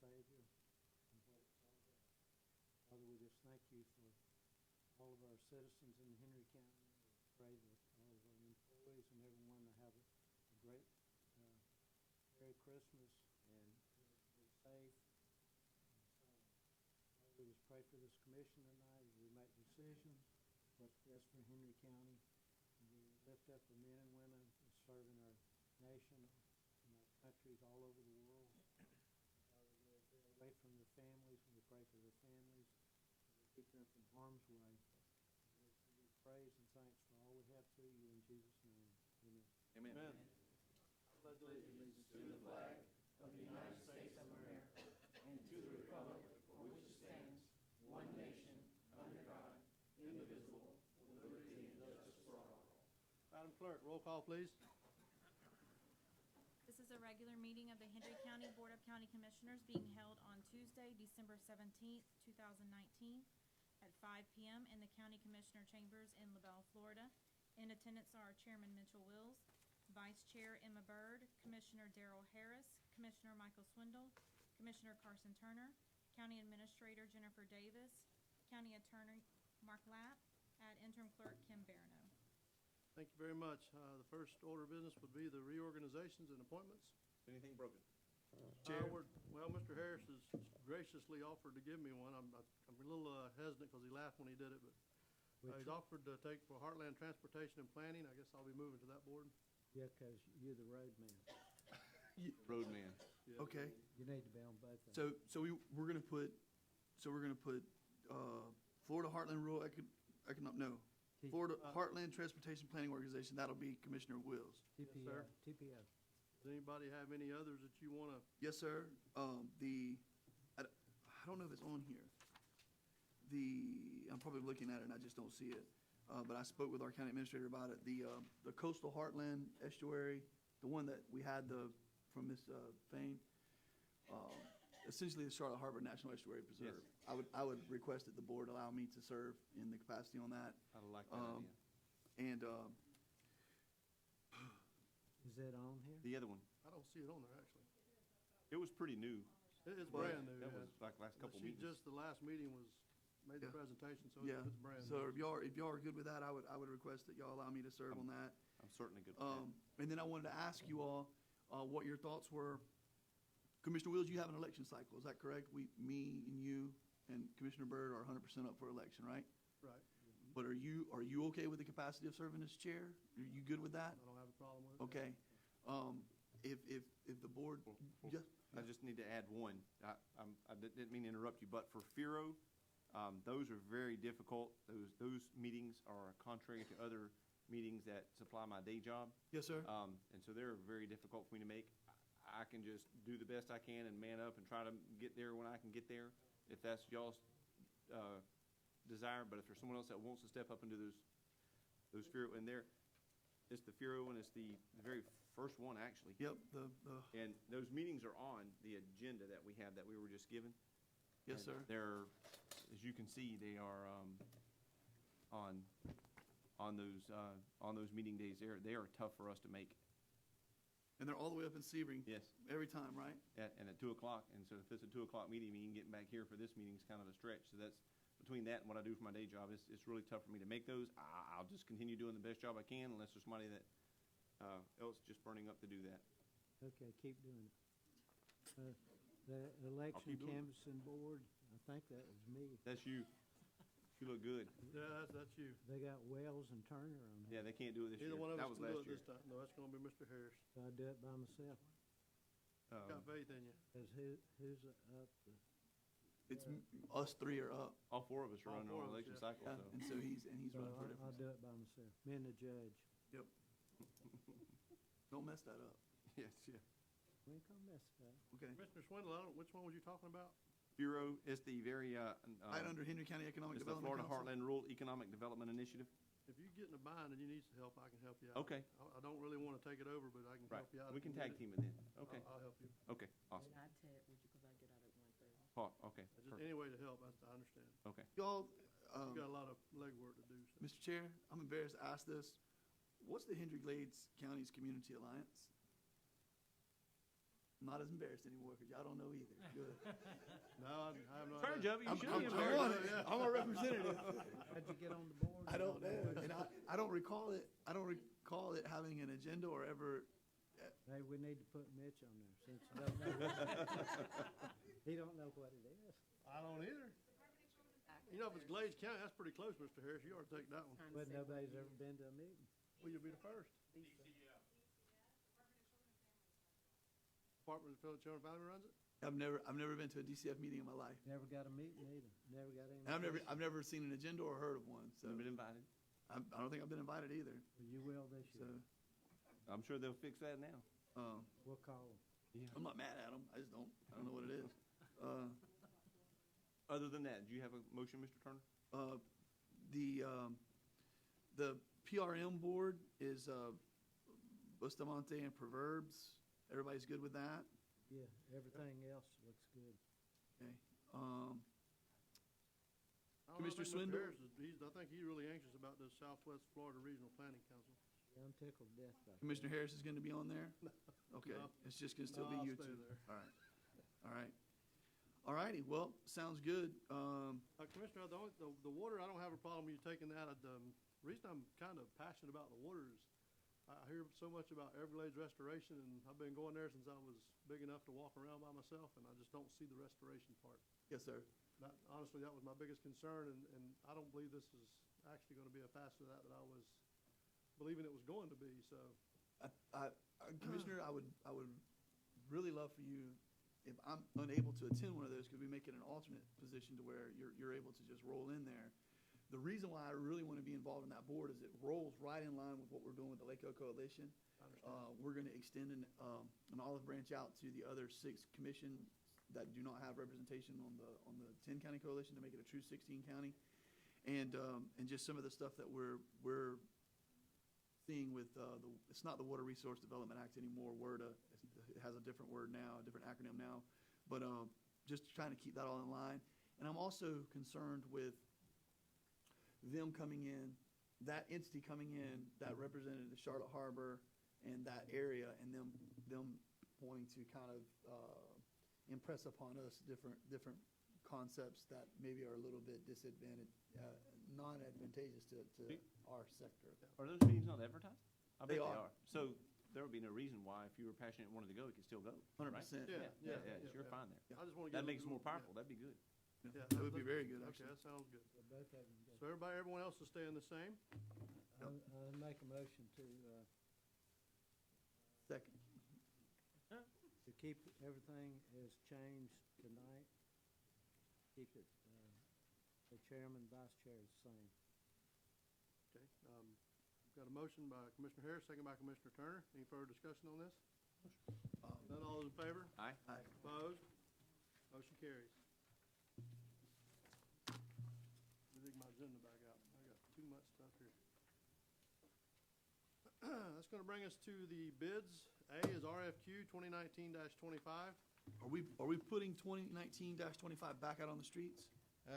Savior and what it's all about. Father, we just thank you for all of our citizens in Henry County. We pray that all of our employees and everyone to have a great Merry Christmas and be safe. And so, Father, we just pray for this commission tonight as we make decisions, what's best for Henry County. And we lift up the men and women that serve in our nation and our countries all over the world. Father, they're away from their families, and we pray for their families. We keep them from harm's way. We give you praise and thanks for all we have to you in Jesus' name. Amen. Amen. Amen. Pledge allegiance to the flag of the United States of America and to the republic for which it stands, one nation, under God, indivisible, with liberty and justice for all. Madam Clerk, roll call, please. This is a regular meeting of the Hendry County Board of County Commissioners being held on Tuesday, December 17th, 2019 at 5 p.m. in the County Commissioner Chambers in LaBelle, Florida. In attendance are Chairman Mitchell Wills, Vice Chair Emma Byrd, Commissioner Darrell Harris, Commissioner Michael Swindle, Commissioner Carson Turner, County Administrator Jennifer Davis, County Attorney Mark Lapp, and Interim Clerk Kim Barano. Thank you very much. The first order of business would be the reorganizations and appointments. Anything broken? Chair. Well, Mr. Harris has graciously offered to give me one. I'm a little hesitant because he laughed when he did it, but he's offered to take for Heartland Transportation and Planning. I guess I'll be moving to that board. Yeah, because you're the road man. Roadman. Yeah. Okay, You need to be on both of them. so we're gonna put Florida Heartland Rural Florida Heartland Transportation Planning Organization. That'll be Commissioner Wills. TPO. sir. TPO. Does anybody have any others that you want to? Yes, sir. I don't know if it's on here. I'm probably looking at it and I just don't see it. But I spoke with our county administrator about it. The Coastal Heartland Estuary, the one that we had from Ms. Fain, essentially the Charlotte Harbor National Estuary Preserve. Yes. I would request that the board allow me to serve in the capacity on that. I like that idea. And Is that on here? The other one, I don't see it on there, actually. it was pretty new. It's Well, brand new. That yeah. was like last couple She meetings. just, the last meeting made the Yeah. presentation, so yeah, it's brand so new. if y'all are good with that, I would request that y'all allow me to serve on that. I'm certainly good with that. And then I wanted to ask you all what your thoughts were. Commissioner Wills, you have an election cycle, is that correct? Me and you and Commissioner Byrd are 100% up for election, right? Right. But are you okay with the capacity of serving as chair? Are you good with that? I don't have a problem with it. Okay. If the board, yes, I just need to add one. I didn't mean to interrupt you, but for FIRO, those are very difficult. Those meetings are contrary to other meetings that supply my day job. yes, sir. And so they're very difficult for me to make. I can just do the best I can and man up and try to get there when I can get there, if that's y'all's desire. But if there's someone else that wants to step up and do those FIRO, and it's the FIRO and it's the very first one, actually. Yep, And those meetings are on the agenda that we have that we were just given. yes, And sir. They're, as you can see, they are on those meeting days. They are tough for us to make. And they're all the way up in Sebring. Yes. Every time, right? And at 2 o'clock. And so if it's a 2 o'clock meeting, getting back here for this meeting is kind of a stretch. So that's between that and what I do for my day job. It's really tough for me to make those. I'll just continue doing the best job I can unless there's somebody that else just burning up to do that. Okay, keep doing it. The election keep doing it. canvassing board, I think that was me. That's you. You look good. Yeah, that's you. They got Wells and Turner on Yeah, there. they can't do it this Either year. one of That us was can do last it year. this time. No, that's gonna be Mr. Harris. So I do it by myself. Got faith in you. Cause who's up? It's us three are up. All four of us are All under four an of us, election yeah. cycle. Yeah, So. and so he's So running for I'll different. do it by myself. Me and the judge. Yep. Don't mess that up. Yes, yeah. We ain't gonna mess it up. Okay. Commissioner Swindle, which one was you talking about? Bureau is the very Right under Henry County Economic it's the Development Florida Council. Heartland Rural Economic Development Initiative. If you get in a bind and you need some help, I can help you out. Okay. I don't really want to take it over, but I can Right. help you out. We if can you tag need it. team it then. Okay. I'll help you. Okay. Awesome. I tag with you because I get out at 1:30. Oh, okay. Just Perfect. any way to help, I understand. Okay. Y'all, You got a lot of legwork to do. So. Mr. Chair, I'm embarrassed to ask this. What's the Hendry Glades Counties Community Alliance? not as embarrassed anymore because y'all don't know either. Good. No, I have no Charge idea. of it, you I'm, should I'm, be I'm embarrassed. on it. I'm a representative. How'd you get on the board? I don't know, and I don't recall it. I don't recall it having an agenda or ever. Maybe we need to put Mitch on there since he don't know. He don't know what it is. I don't either. You know, if it's Glades County, that's pretty close, Mr. Harris. You ought to take that one. But nobody's ever been to a meeting. Well, you'll be the first. Department of Children and Family runs it? I've never been to a DCF meeting in my life, Never got a meeting either. Never got any. and I've never seen an agenda or heard of one. So Never been invited. I don't think I've been invited either. Well, you will this So year. I'm sure they'll fix that now. We'll call them. I'm not mad at them. I don't know what it is. Other than that, do you have a motion, Mr. Turner? The PRM board is Bustamante and Proverbs. Everybody's good with that? Yeah, everything else looks good. Okay. I don't know, I Commissioner think Mr. Swindle? Harris I think he's really anxious about this Southwest Florida Regional Planning Council. Yeah, I'm tickled to death about that. Commissioner Harris is going to be on there? Okay. No. It's just going to still No, be I'll you stay two? there. All right. All right. All righty. Well, sounds good. Commissioner, the water, I don't have a problem with you taking that. The reason I'm kind of passionate about the water is I hear so much about Everglades restoration, and I've been going there since I was big enough to walk around by myself, and I just don't see the restoration part. Yes, sir. Honestly, that was my biggest concern, and I don't believe this is actually going to be a facet of that I was believing it was going to be, so. Commissioner, I would really love for you, if I'm unable to attend one of those, could we make it an alternate position to where you're able to just roll in there? The reason why I really want to be involved in that board is it rolls right in line with what we're doing with the Lake Coalition. I understand. We're going to extend an olive branch out to the other 6 commissions that do not have representation on the 10-county coalition to make it a true 16-county. And just some of the stuff that we're seeing with it's not the Water Resource Development Act anymore. WRDA, it has a different word now, a different acronym now. But just trying to keep that all in line. And I'm also concerned with them coming in, that entity coming in that represented the Charlotte Harbor and that area, and them wanting to kind of impress upon us different concepts that maybe are a little bit non-advantageous to our sector. Are those meetings not advertised? I bet They are. So there would be no reason why, if you were passionate and wanted to go, you could still go. 100%. right? Yeah, You're fine there. I just want to That get makes it more powerful. That'd be good. Yeah, That would be very good, Okay, actually. that sounds good. So both of them go. So everyone else is staying the same? I'll make a motion to Second. keep everything as changed tonight. Keep it, the chairman, vice chair is the same. Okay. Got a motion by Commissioner Harris, second by Commissioner Turner. Any further discussion on this? None, all those in favor? Aye. Aye. Opposed? Motion carries. Let me dig my agenda back out. I got too much stuff here. That's going to bring us to the bids. A is RFQ 2019-25. Are we putting 2019-25 back out on the streets?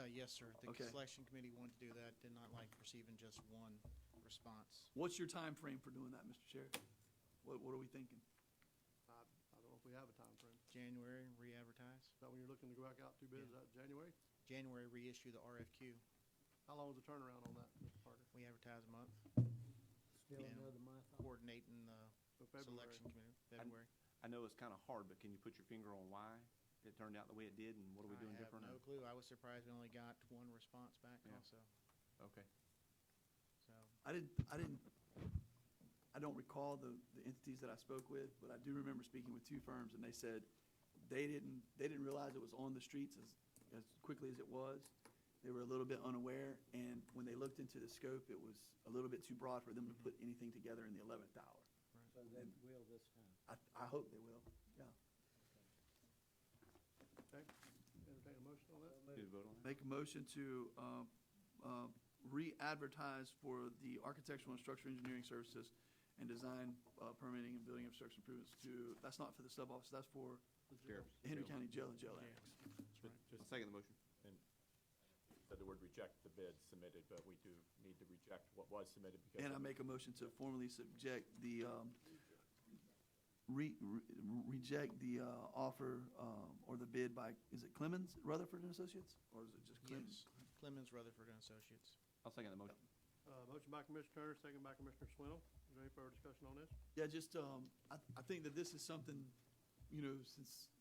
Yes, sir. The Okay. selection committee wanted to do that, did not like receiving just one response. What's your time frame for doing that, Mr. Chair? What are we thinking? I don't know if we have a time frame. January, re-advertise. Is that when you're looking to go back out to bids? Is that January? January, reissue the RFQ. How long is the turnaround on that, Mr. Parker? We advertise a month, Still Yeah. another month off. coordinating the So February. selection committee, February. I know it's kind of hard, but can you put your finger on why it turned out the way it did, and what are we doing different? I have no clue. I was surprised we only got one response back Yeah. also, Okay. so. I don't recall the entities that I spoke with, but I do remember speaking with 2 firms, and they said they didn't realize it was on the streets as quickly as it was. They were a little bit unaware, and when they looked into the scope, it was a little bit too broad for them to put anything together in the 11th hour. So they will this time. I hope they will, yeah. Okay. Entertain a motion on that? Did you vote on that? Make a motion to re-advertise for the architectural and structural engineering services and design, permitting, and building infrastructure improvements that's not for the sub-office, that's for Sheriff's. Henry County Jail and Jail Annex. I'll second the motion. And said the word reject the bid submitted, but we do need to reject what was submitted because. And I make a motion to formally subject the reject the offer or the bid by, is it Clemens, Rutherford and Associates? Or is it just Clemens? Yes, Clemens, Rutherford, and Associates. I'll second the motion. Motion by Commissioner Turner, second by Commissioner Swindle. Is there any further discussion on this? Yeah, just, I think that this is something, you know, since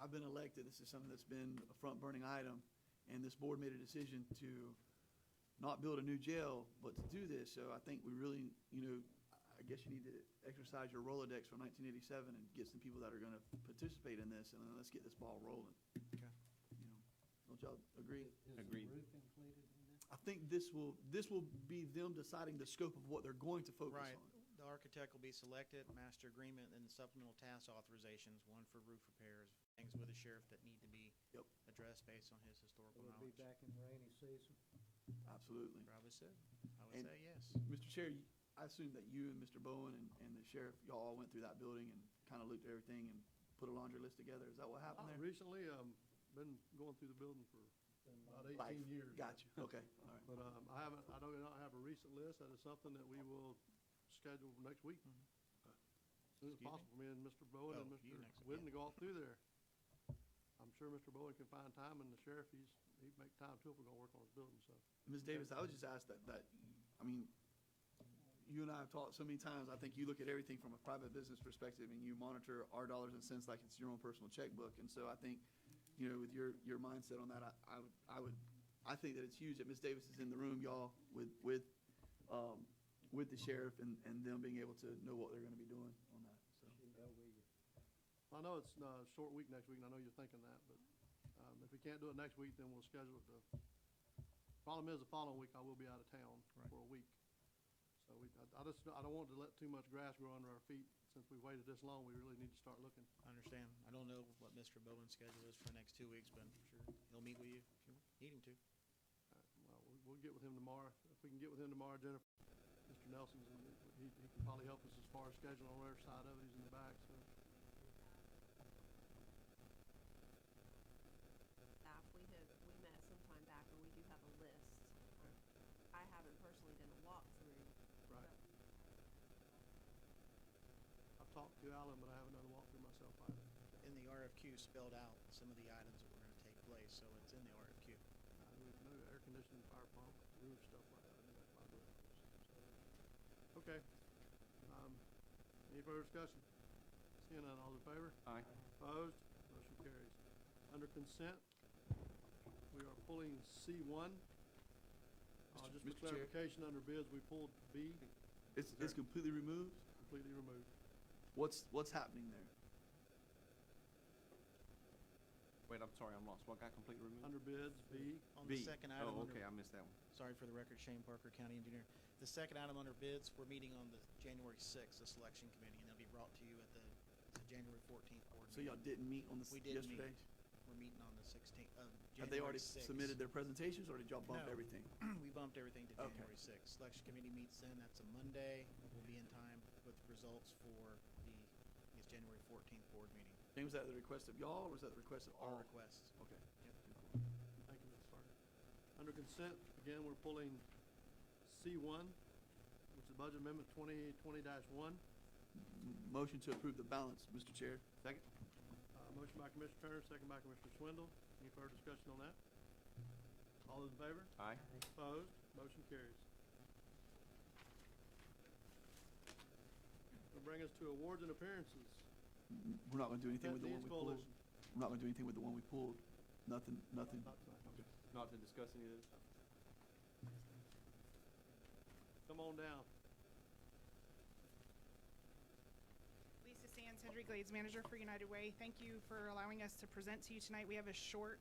I've been elected, this is something that's been a front-burning item, and this board made a decision to not build a new jail, but to do this, so I think we really, you know, I guess you need to exercise your Rolodex from 1987 and get some people that are gonna participate in this, and then let's get this ball rolling. Okay. You know, don't y'all agree? Is the Agreed. roof included in this? I think this will be them deciding the scope of what they're going to focus Right. on. The architect will be selected, master agreement, and supplemental task authorizations, one for roof repairs, things with the sheriff that need to be Yep. address based on his historical Will it be knowledge. back in the rainy season? Absolutely. Probably so. I would And- say yes. Mr. Chair, I assume that you and Mr. Bowen and the sheriff, y'all all went through that building and kind of looked at everything and put a laundry list together. Is that what happened there? Recently, been going through the building for about 18 years. Gotcha. Okay, all right. But I do not have a recent list. That is something that we will schedule next week. As soon as Excuse me? possible, me and Mr. Bowen and Oh, Mr. you next week, Whidden yeah. to go all through there. I'm sure Mr. Bowen can find time, and the sheriff, he'd make time too if we're gonna work on his building, so. Ms. Davis, I would just ask that, I mean, you and I have talked so many times, I think you look at everything from a private business perspective and you monitor our dollars and cents like it's your own personal checkbook. And so I think, you know, with your mindset on that, I think that it's huge that Ms. Davis is in the room, y'all, with the sheriff and them being able to know what they're gonna be doing on that, so. I know it's a short week next week, and I know you're thinking that, but if we can't do it next week, then we'll schedule it problem is, the following week, I will be out of town for a week. So I don't want to let too much grass grow under our feet. Since we waited this long, we really need to start looking. I understand. I don't know what Mr. Bowen's schedule is for the next 2 weeks, but I'm sure he'll meet with you if you need him to. Well, we'll get with him tomorrow. If we can get with him tomorrow, Jennifer, Mr. Nelson's, he can probably help us as far as scheduling on our side of it. He's in the back, so. Staff, we met sometime back, and we do have a list. I haven't personally done a walkthrough. Right. I've talked to Alan, but I haven't done a walkthrough myself either. In the RFQ spelled out some of the items that were gonna take place, so it's in the RFQ. No air conditioning, fire pump, roof, stuff like that. I think that's probably it. So, okay. Any further discussion? Seeing none, all in favor? Aye. Opposed? Motion carries. Under consent, we are pulling C1. Just for Mr. Chair. clarification, under bids, we pulled B, It's completely removed? completely removed. What's happening there? Wait, I'm sorry, I'm lost. What got completely removed? Under bids, B. On the B. second item Oh, under- okay, I missed that one. Sorry for the record, Shane Parker, County Engineer. The second item under bids, we're meeting on the January 6th, the selection committee, and it'll be brought to you at the January 14th board So meeting. y'all didn't meet on the We didn't meet. yesterday? We're meeting on the 16th, Have they January already 6th. submitted their presentations, or did y'all bump No. everything? We bumped everything to Okay. January 6th. Selection committee meets then, that's a Monday. We'll be in time with results for the, I guess, January 14th board meeting. And was that the request of y'all, or was that the request of Our all? requests. Okay. Thank you, Ms. Parker. Under consent, again, we're pulling C1, which is Budget Amendment 2020-1. Motion to approve the balance, Mr. Chair. Second? Motion by Commissioner Turner, second by Commissioner Swindle. Any further discussion on that? All those in favor? Aye. Opposed? Motion carries. Will bring us to awards and appearances. We're not gonna do anything with the one Needs we pulled. Coalition. We're not gonna do anything with the one we pulled. Nothing. Not tonight. Okay. Not to discuss any of this? Come on down. Lisa Sands, Hendry Glades Manager for United Way. Thank you for allowing us to present to you tonight. We have a short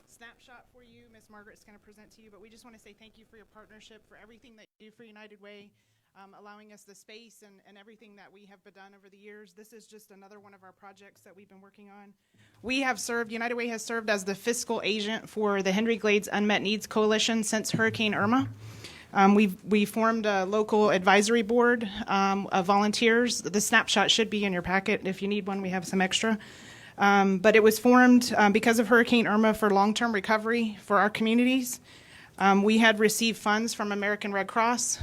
snapshot for you. Ms. Margaret's going to present to you, but we just want to say thank you for your partnership, for everything that you do for United Way, allowing us the space and everything that we have done over the years. This is just another one of our projects that we've been working on. United Way has served as the fiscal agent for the Hendry Glades Unmet Needs Coalition since Hurricane Irma. We formed a local advisory board of volunteers. The snapshot should be in your packet. If you need one, we have some extra. But it was formed because of Hurricane Irma for long-term recovery for our communities. We had received funds from American Red Cross,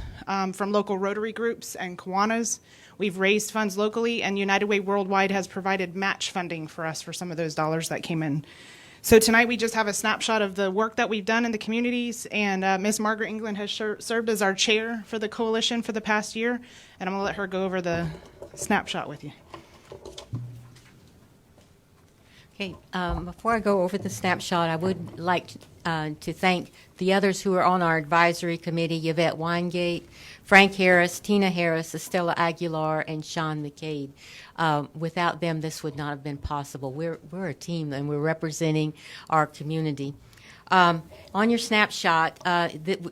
from local Rotary groups and Kiwanis. We've raised funds locally, and United Way Worldwide has provided match funding for us for some of those dollars that came in. So tonight, we just have a snapshot of the work that we've done in the communities, and Ms. Margaret England has served as our chair for the coalition for the past year, and I'm going to let her go over the snapshot with you. Okay, before I go over the snapshot, I would like to thank the others who are on our advisory committee: Yvette Weingate, Frank Harris, Tina Harris, Estella Aguilar, and Sean McCabe. Without them, this would not have been possible. We're a team, and we're representing our community. On your snapshot,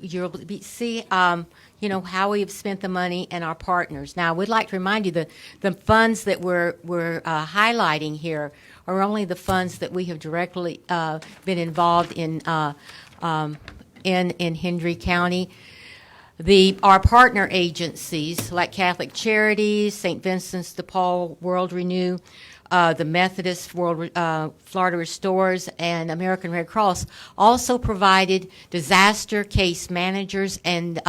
you'll see how we've spent the money and our partners. Now, I would like to remind you that the funds that we're highlighting here are only the funds that we have directly been involved in Hendry County. Our partner agencies, like Catholic Charities, St. Vincent's de Paul World Renew, the Methodist Florida Restores, and American Red Cross, also provided disaster case managers and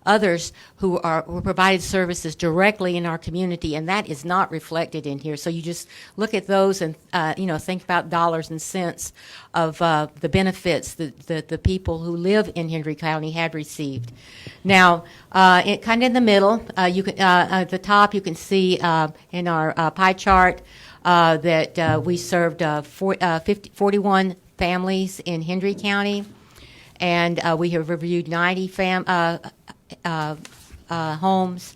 others who provided services directly in our community, and that is not reflected in here. So you just look at those and think about dollars and cents of the benefits that the people who live in Hendry County had received. Now, kind of in the middle, at the top, you can see in our pie chart that we served 41 families in Hendry County, and we have reviewed 90 homes.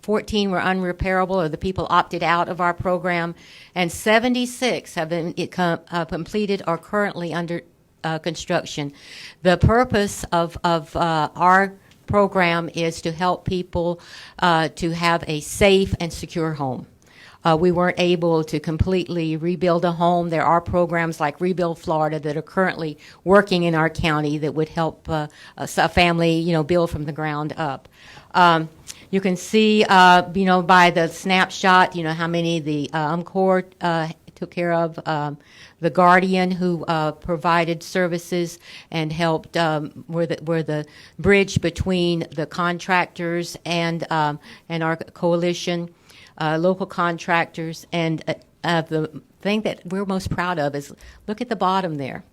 14 were unrepairable, or the people opted out of our program, and 76 have been completed or currently under construction. The purpose of our program is to help people to have a safe and secure home. We weren't able to completely rebuild a home. There are programs like Rebuild Florida that are currently working in our county that would help a family, build from the ground up. You can see, by the snapshot, how many the UMCOR took care of. The Guardian, who provided services and helped, were the bridge between the contractors and our coalition. Local contractors, and the thing that we're most proud of is, look at the bottom there.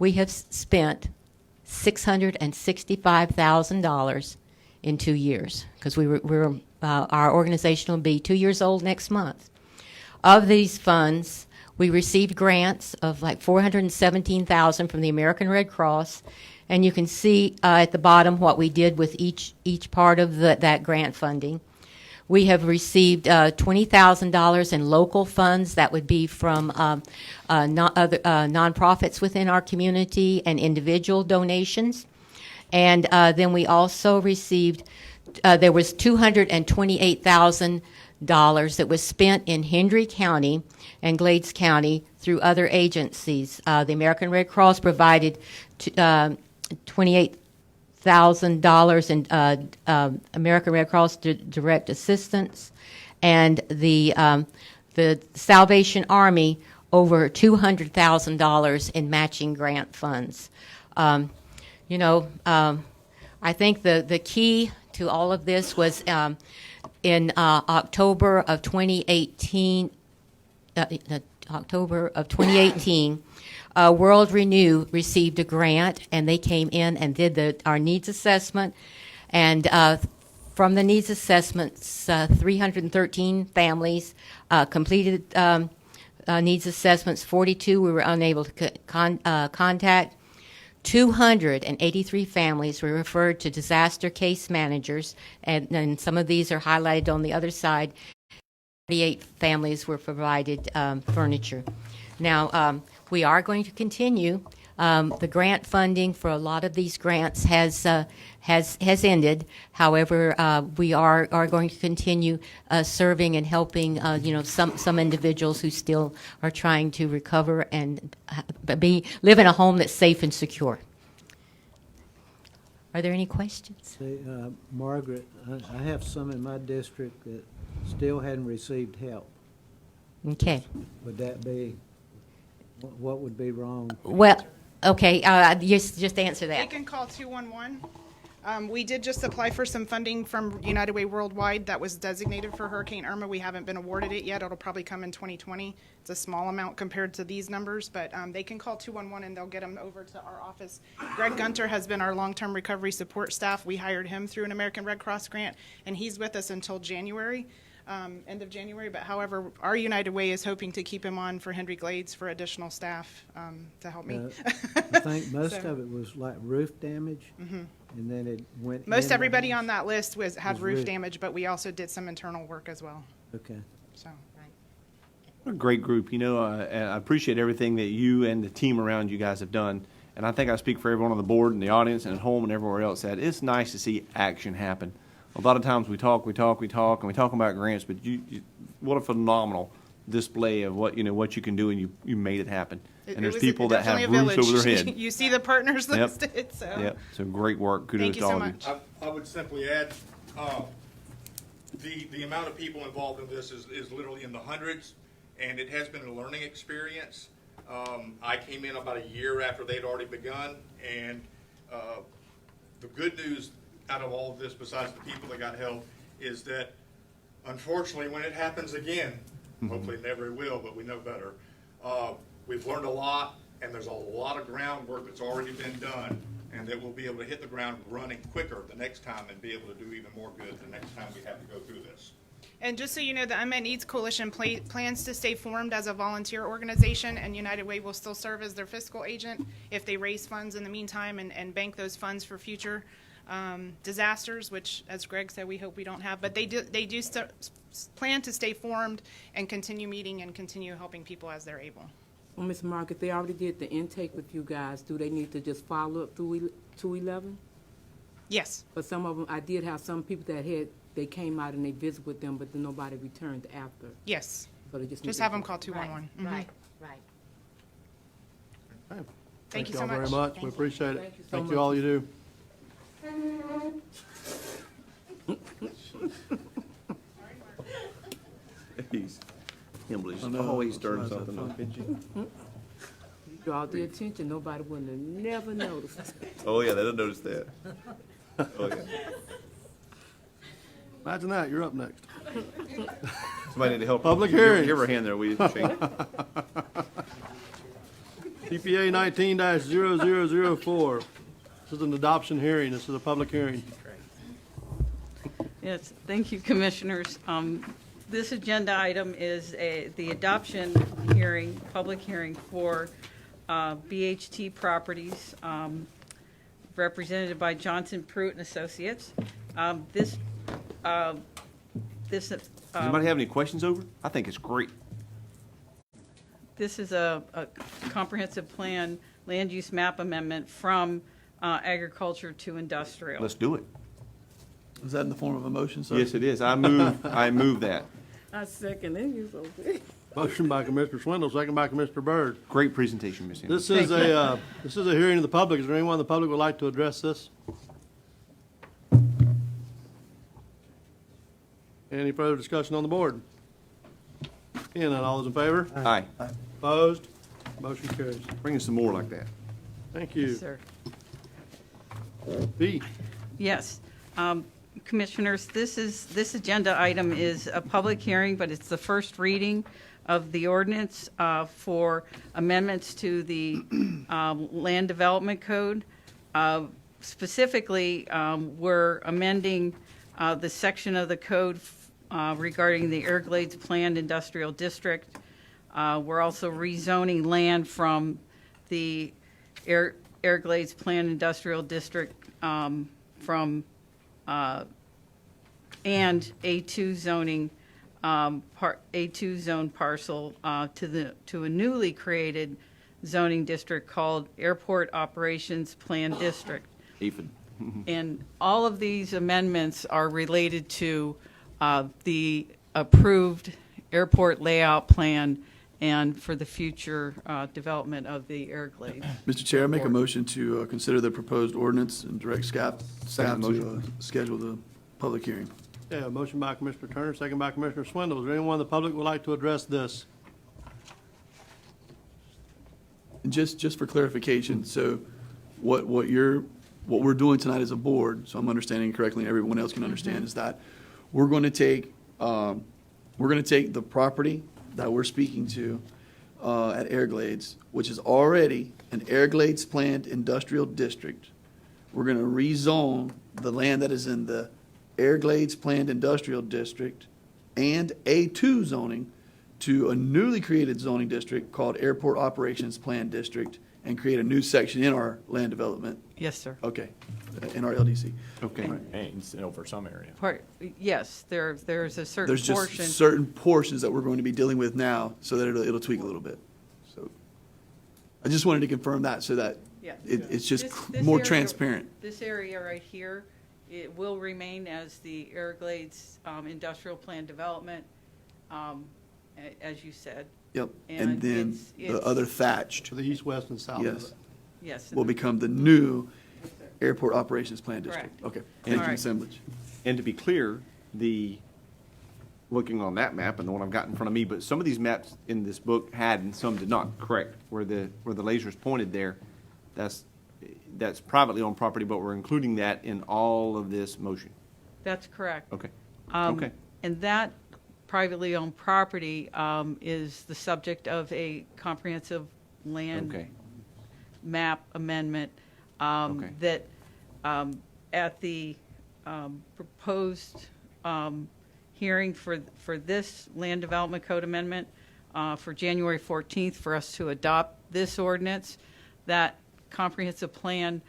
We have spent $665,000 in 2 years, because our organization will be 2 years old next month. Of these funds, we received grants of like $417,000 from the American Red Cross, and you can see at the bottom what we did with each part of that grant funding. We have received $20,000 in local funds. That would be from other nonprofits within our community and individual donations. And then we also received, there was $228,000 that was spent in Hendry County and Glades County through other agencies. The American Red Cross provided $28,000 in American Red Cross direct assistance, and the Salvation Army over $200,000 in matching grant funds. I think the key to all of this was in October of 2018. World Renew received a grant, and they came in and did our needs assessment. And from the needs assessments, 313 families completed needs assessments. 42 we were unable to contact. 283 families were referred to disaster case managers, and some of these are highlighted on the other side. 48 families were provided furniture. Now, we are going to continue. The grant funding for a lot of these grants has ended. However, we are going to continue serving and helping some individuals who still are trying to recover and live in a home that's safe and secure. Are there any questions? Say, Margaret, I have some in my district that still hadn't received help. Okay. Would that be, what would be wrong? Well, okay, just answer that. They can call 211. We did just apply for some funding from United Way Worldwide that was designated for Hurricane Irma. We haven't been awarded it yet. It'll probably come in 2020. It's a small amount compared to these numbers, but they can call 211 and they'll get them over to our office. Greg Gunter has been our long-term recovery support staff. We hired him through an American Red Cross grant, and he's with us until January. End of January, but however, our United Way is hoping to keep him on for Henry Glades for additional staff to help me. I think most So- of it was like roof damage, and then it went. Most in the everybody house. on that list had Was roof roof. damage, but we also did some internal work as well, Okay. so. What a great group, and I appreciate everything that you and the team around you guys have done. And I think I speak for everyone on the board and the audience and at home and everywhere else that it's nice to see action happen. A lot of times we talk, and we talk about grants, but what a phenomenal display of what you can do, and you made it happen. And there's people that have definitely a roofs over their village. head. You see the partners Yep. listed, so. Yep, so great work. Kudos Thank you to so all of you. much. I would simply add, the amount of people involved in this is literally in the hundreds, and it has been a learning experience. I came in about a year after they'd already begun, and the good news out of all of this, besides the people that got help, is that unfortunately, when it happens again, hopefully never will, but we know better, we've learned a lot, and there's a lot of groundwork that's already been done, and that we'll be able to hit the ground running quicker the next time and be able to do even more good the next time we have to go through this. And just so you know, the Unmet Needs Coalition plans to stay formed as a volunteer organization, and United Way will still serve as their fiscal agent if they raise funds in the meantime and bank those funds for future disasters, which, as Greg said, we hope we don't have. But they do plan to stay formed and continue meeting and continue helping people as they're able. Well, Ms. Margaret, they already did the intake with you guys. Do they need to just follow up through 211? Yes. But some of them, I did have some people that they came out and they visited with them, but then nobody returned after. Yes. So they just Just need have to- them call 211. Mhm. Right. Okay. Thank you so y'all much. very much. Thank We you. appreciate it. Thank you so Thank you much. all you do. He's Himble's I know, always it's stirring nice to something have up. fun. You draw the attention, nobody would have never noticed. Oh, yeah, they didn't notice that. Oh, yeah. Imagine that, you're up next. Somebody need to help. Public Give hearings. her a hand there, will you, Shane? CPA 19-0004. This is an adoption hearing. This is a public hearing. Yes, thank you, Commissioners. This agenda item is the adoption hearing, public hearing for BHT Properties, represented by Johnson Pruitt and Associates. This Does anybody have any questions over? it? I think it's great. This is a comprehensive plan land use map amendment from agriculture to industrial. Let's do it. Is that in the form of a motion, sir? Yes, it is. I move that. I second it, you so big. Motion by Commissioner Swindle, second by Commissioner Byrd. Great presentation, Ms. Henry. This is this is a hearing of the public. Is there anyone in the public would like to address this? Any further discussion on the board? Seeing none, all those in favor? Aye. Opposed? Motion carries. Bring us some more like that. Thank you. Yes, sir. B. Yes. Commissioners, this agenda item is a public hearing, but it's the first reading of the ordinance for amendments to the Land Development Code. Specifically, we're amending the section of the code regarding the Everglades Planned Industrial District. We're also rezoning land from the Everglades Planned Industrial District from and A2 zoning, A2 zone parcel to a newly created zoning district called Airport Operations Plan District. Ethan. And all of these amendments are related to the approved airport layout plan and for the future development of the Everglades. Mr. Chair, I make a motion to consider the proposed ordinance and direct staff to motion. schedule the public hearing. Yeah, a motion by Commissioner Turner, second by Commissioner Swindle. Is there anyone in the public who would like to address this? And just for clarification, so what you're what we're doing tonight as a board, so I'm understanding correctly and everyone else can understand, is that we're going to take the property that we're speaking to at Everglades, which is already an Everglades planned industrial district. We're going to rezone the land that is in the Everglades planned industrial district and A2 zoning to a newly created zoning district called Airport Operations Plan District, and create a new section in our land development. Yes, sir. Okay, in our LDC. Okay. Haynes, over some area. Yes, there's a certain There's just portion. certain portions that we're going to be dealing with now, so that it'll tweak a little bit. So I just wanted to confirm that, so that Yeah. it's just This more area- transparent. This area right here, it will remain as the Everglades Industrial Plan Development, as you said. Yep, And and then the it's- other thatched, To the east, west, and south of yes, it. Yes. will become the new Airport Operations Plan District. Correct. Okay, thank you, All right. Ms. Semblage. And to be clear, looking on that map and the one I've got in front of me, but some of these maps in this book had and some did not, correct? Where the laser's pointed there, that's privately owned property, but we're including that in all of this motion. That's correct. Okay. Um, Okay. And that privately owned property is the subject of a comprehensive land Okay. map amendment Okay. that at the proposed hearing for this Land Development Code amendment for January 14th, for us to adopt this ordinance, that comprehensive plan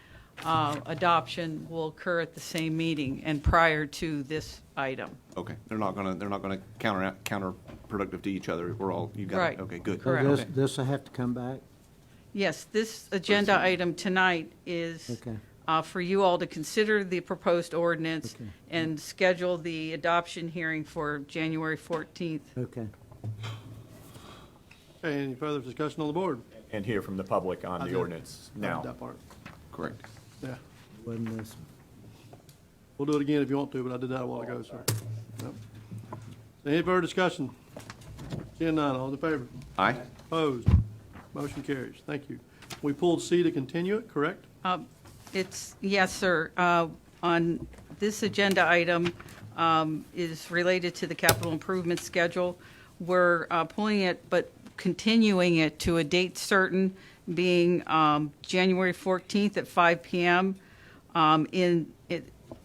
adoption will occur at the same meeting and prior to this item. Okay. They're not gonna counterproductive to each other. We're all, you got Right. it. Okay, good. Correct. So Okay. this will have to come back? Yes, this agenda item tonight is Okay. for you all to consider the proposed ordinance Okay. and schedule the adoption hearing for January 14th. Okay. Okay, any further discussion on the board? And hear from the public on I the did. ordinance I now. did that part. Correct. Yeah. Wasn't this, We'll do it again if you want to, but I did that a while ago, sir. Yep. Any further discussion? Seeing none, all in favor? Aye. Opposed? Motion carries. Thank you. We pulled C to continue it, correct? Yes, sir. On this agenda item is related to the capital improvement schedule. We're pulling it, but continuing it to a date certain, being January 14th at 5 p.m.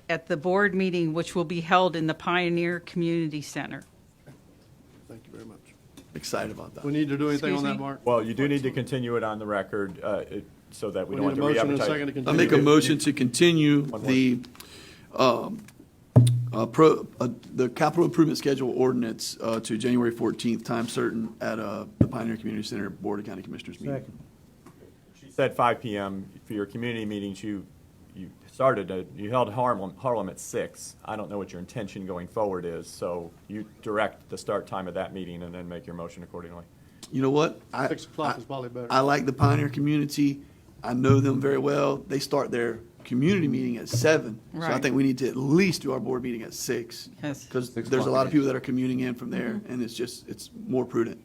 At the board meeting, which will be held in the Pioneer Community Center. Thank you very much. Excited about that. We need to do anything on Excuse that, me? Mark? Well, you do need to continue it on the record so that we We don't need have a to motion and a second to re-advertise. continue. I make a motion to continue One the capital improvement schedule ordinance to January 14th, time certain, at the Pioneer Community Center Board of County Commissioners meeting. second. She said 5 p.m. for your community meetings. You held Harlem at 6. I don't know what your intention going forward is, so you direct the start time of that meeting and then make your motion accordingly. You know what? 6 o'clock is probably better. I like the Pioneer community. I know them very well. They start their community meeting at 7. So I Right. think we need to at least do our board meeting at 6. Yes. Because 6 there's a o'clock lot of meeting. people that are commuting in from there, and it's more prudent.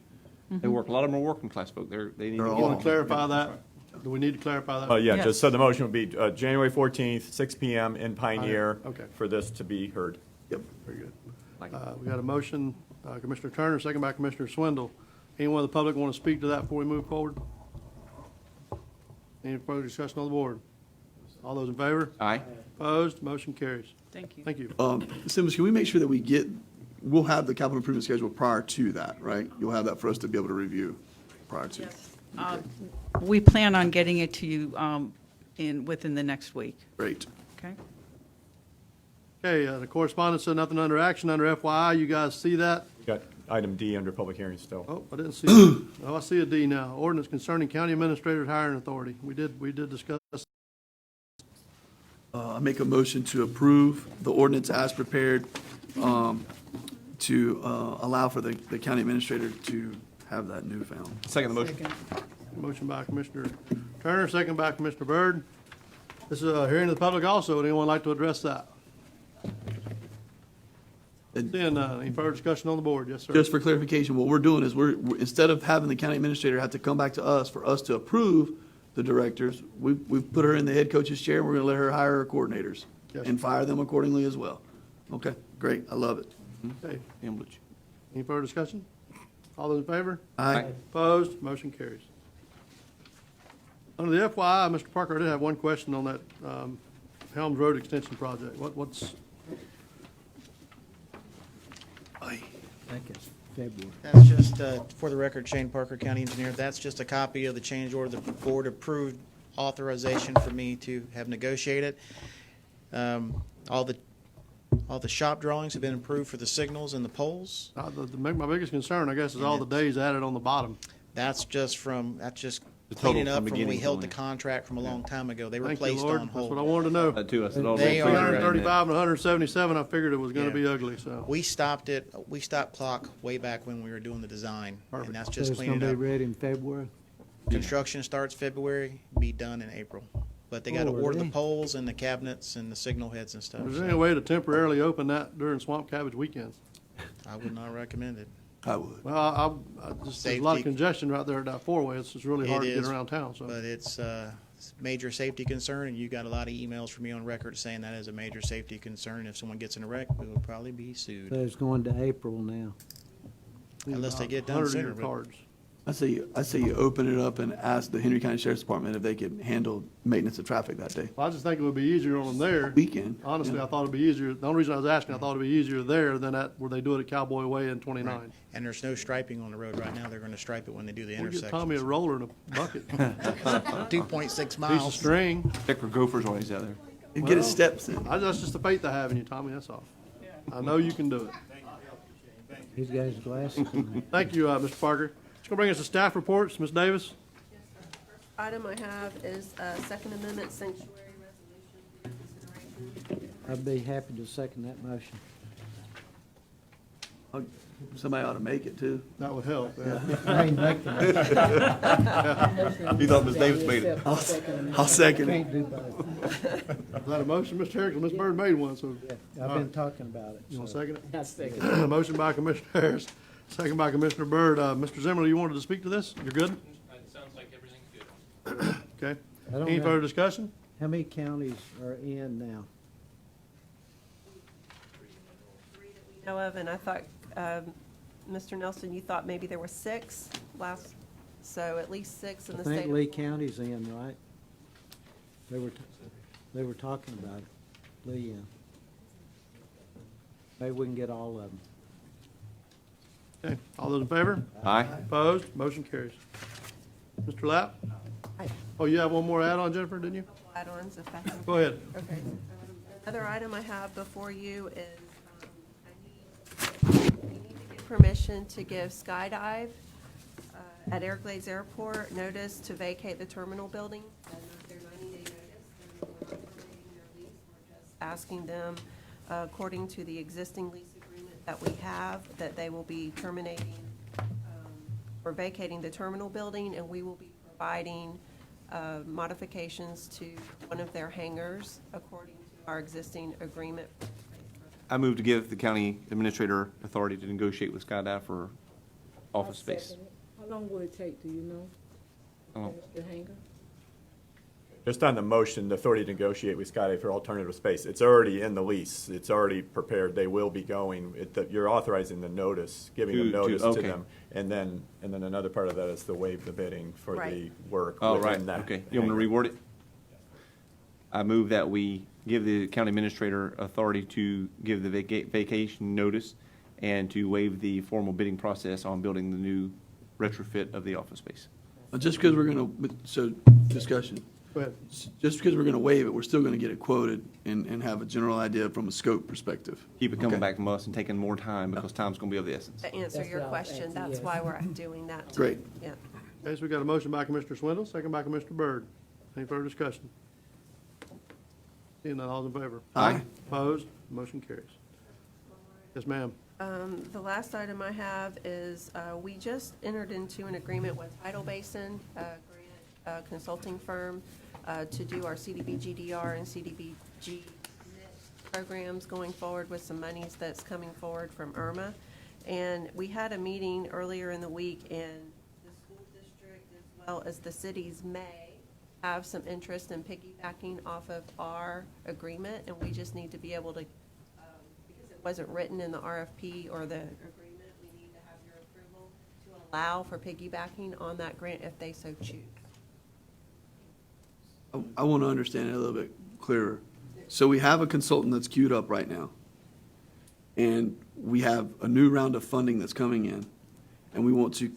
They work, a lot of them are working class folk. They need They're to all- get You on. want to clarify that? Do we need to clarify that? Yeah, Yes. just so the motion would be January 14th, 6 p.m. in Pioneer Okay. for this to be heard. Yep. Very good. Like- We got a motion, Commissioner Turner, second by Commissioner Swindle. Anyone in the public want to speak to that before we move forward? Any further discussion on the board? All those in favor? Aye. Opposed? Motion carries. Thank you. Thank you. Simmons, can we make sure that we'll have the capital improvement schedule prior to that, right? You'll have that for us to be able to review prior to. Yes. We plan on getting it to you within the next week. Great. Okay? Okay, the correspondence said nothing under action. Under FYI, you guys see that? We got item D under public hearing still. Oh, I didn't see it. Oh, I see a D now. Ordinance concerning county administrator's hiring authority. We did discuss. I make a motion to approve the ordinance as prepared to allow for the county administrator to have that newfound. Second the motion. Motion by Commissioner Turner, second by Commissioner Byrd. This is a hearing of the public also. Would anyone like to address that? Then, any further discussion on the board? Yes, sir. Just for clarification, what we're doing is we're instead of having the county administrator have to come back to us for us to approve the directors. We've put her in the head coach's chair, and we're gonna let her hire her coordinators Yes. and fire them accordingly as well. Okay, great, I love it. Okay, Ambridge. any further discussion? All those in favor? Aye. Opposed? Motion carries. Under the FYI, Mr. Parker, I did have one question on that Helms Road Extension project. What's, I think it's February. That's just, for the record, Shane Parker, County Engineer, that's just a copy of the change order the board approved authorization for me to have negotiated. All the shop drawings have been approved for the signals and the poles. my biggest concern, I guess, is all the days added on the bottom. That's just The total cleaning from up from when we beginning held to the end. contract from a long time ago. They were Thank you, placed Lord. on That's what I hold. wanted to know. That too, I said, oh, They figure are- it out in 135 and 177, I figured it was gonna Yeah. be ugly, so. We stopped clock way back when we were doing the design, Perfect. and that's So just it's cleaning gonna up. be ready in February? Construction starts February, be done in April. But they gotta Oh, order the really? poles and the cabinets and the signal heads and stuff. Is there so any way to temporarily open that during Swamp Cabbage weekend? I would not recommend it. I would. Well, I just, there's a lot of Safety. congestion right there at that four-way. It's just really hard It to get is, around town, so. But it's a major safety concern, and you got a lot of emails from me on record saying that is a major safety concern. If someone gets in a wreck, we will probably be So sued, it's going to April now. unless they get done 100 of sooner. your but- cards. I say you open it up and ask the Henry County Sheriff's Department if they could handle maintenance of traffic that day. Well, I just think it would be easier on them there. Weekend. Honestly, yeah. I thought it'd be easier. The only reason I was asking, I thought it'd be easier there than at where they do it at Cowboy Way and 29. Right. And there's no striping on the road right now. They're gonna stripe it when they do the We'll get intersection. Tommy a roller and a bucket, 2.6 piece of miles. string. Check for gophers while he's out there. And get his Well, steps in. That's just the faith I have in you, Tommy, that's all. I know you can do it. He's got his glasses on. Thank you, Mr. Parker. It's gonna bring us to staff reports. Ms. Davis? Item I have is Second Amendment sanctuary resolution for consideration. I'd be happy to second that motion. Oh, somebody ought to make it too. That would help, yeah. I ain't making it. He thought Ms. Davis made it. I'll second it. Can't do both. Is that a motion, Mr. Harris? Ms. Bird made one, so. I've been talking about it. You want to so- second it? I second it. Motion by Commissioner Harris, second by Commissioner Byrd. Mr. Zimmerly, you wanted to speak to this? You're good? It sounds like everything's good. Okay. I don't Any know. further discussion? How many counties are in now? Three that we know of, and I thought, Mr. Nelson, you thought maybe there were 6 last, so at least 6 in I the state think of Lee Florida. County's in, right? They were talking about it, Lee in. Maybe we can get all of them. Okay, all those in favor? Aye. Opposed? Motion carries. Mr. Lapp? Aye. Oh, you have one more add-on, Jennifer, didn't you? Add-ons, if that's okay. Go ahead. Okay. Another item I have before you is, we need to get permission to give Skydive at Everglades Airport notice to vacate the terminal building. Their 90-day notice. We're not terminating their lease. We're just asking them, according to the existing lease agreement that we have, that they will be terminating or vacating the terminal building, and we will be providing modifications to one of their hangars according to our existing agreement. I move to give the county administrator authority to negotiate with Skydive for office space. How long will it take, do you know? Oh. The hangar? Just on the motion, the authority to negotiate with Skydive for alternative space, it's already in the lease, it's already prepared, they will be going. You're authorizing the notice, giving them notice to okay. them. And then another part of that is to waive the bidding for the Right. work Oh, right, within that. okay. You want me to reword it? I move that we give the county administrator authority to give the vacation notice and to waive the formal bidding process on building the new retrofit of the office space. Just because we're gonna, so, discussion. Go ahead. Just because we're gonna waive it, we're still gonna get it quoted and have a general idea from a scope perspective. Keep it coming Okay. back from us and taking more time because time's gonna be of the essence. To answer That's your what I was question, asking, that's yes. why we're doing that. Great. Yeah. Okay, so we got a motion by Commissioner Swindle, second by Commissioner Byrd. Any further discussion? Seeing none, all's in favor? Aye. Opposed? Motion carries. Yes, ma'am. The last item I have is, we just entered into an agreement with Tidal Basin, grant consulting firm, to do our CDBG-DR and CDBG programs going forward with some monies that's coming forward from IRMA. And we had a meeting earlier in the week, and the school district as well as the cities may have some interest in piggybacking off of our agreement, and we just need to be able to, because it wasn't written in the RFP or the agreement, we need to have your approval to allow for piggybacking on that grant if they so choose. I want to understand it a little bit clearer. So we have a consultant that's queued up right now, and we have a new round of funding that's coming in, and we want to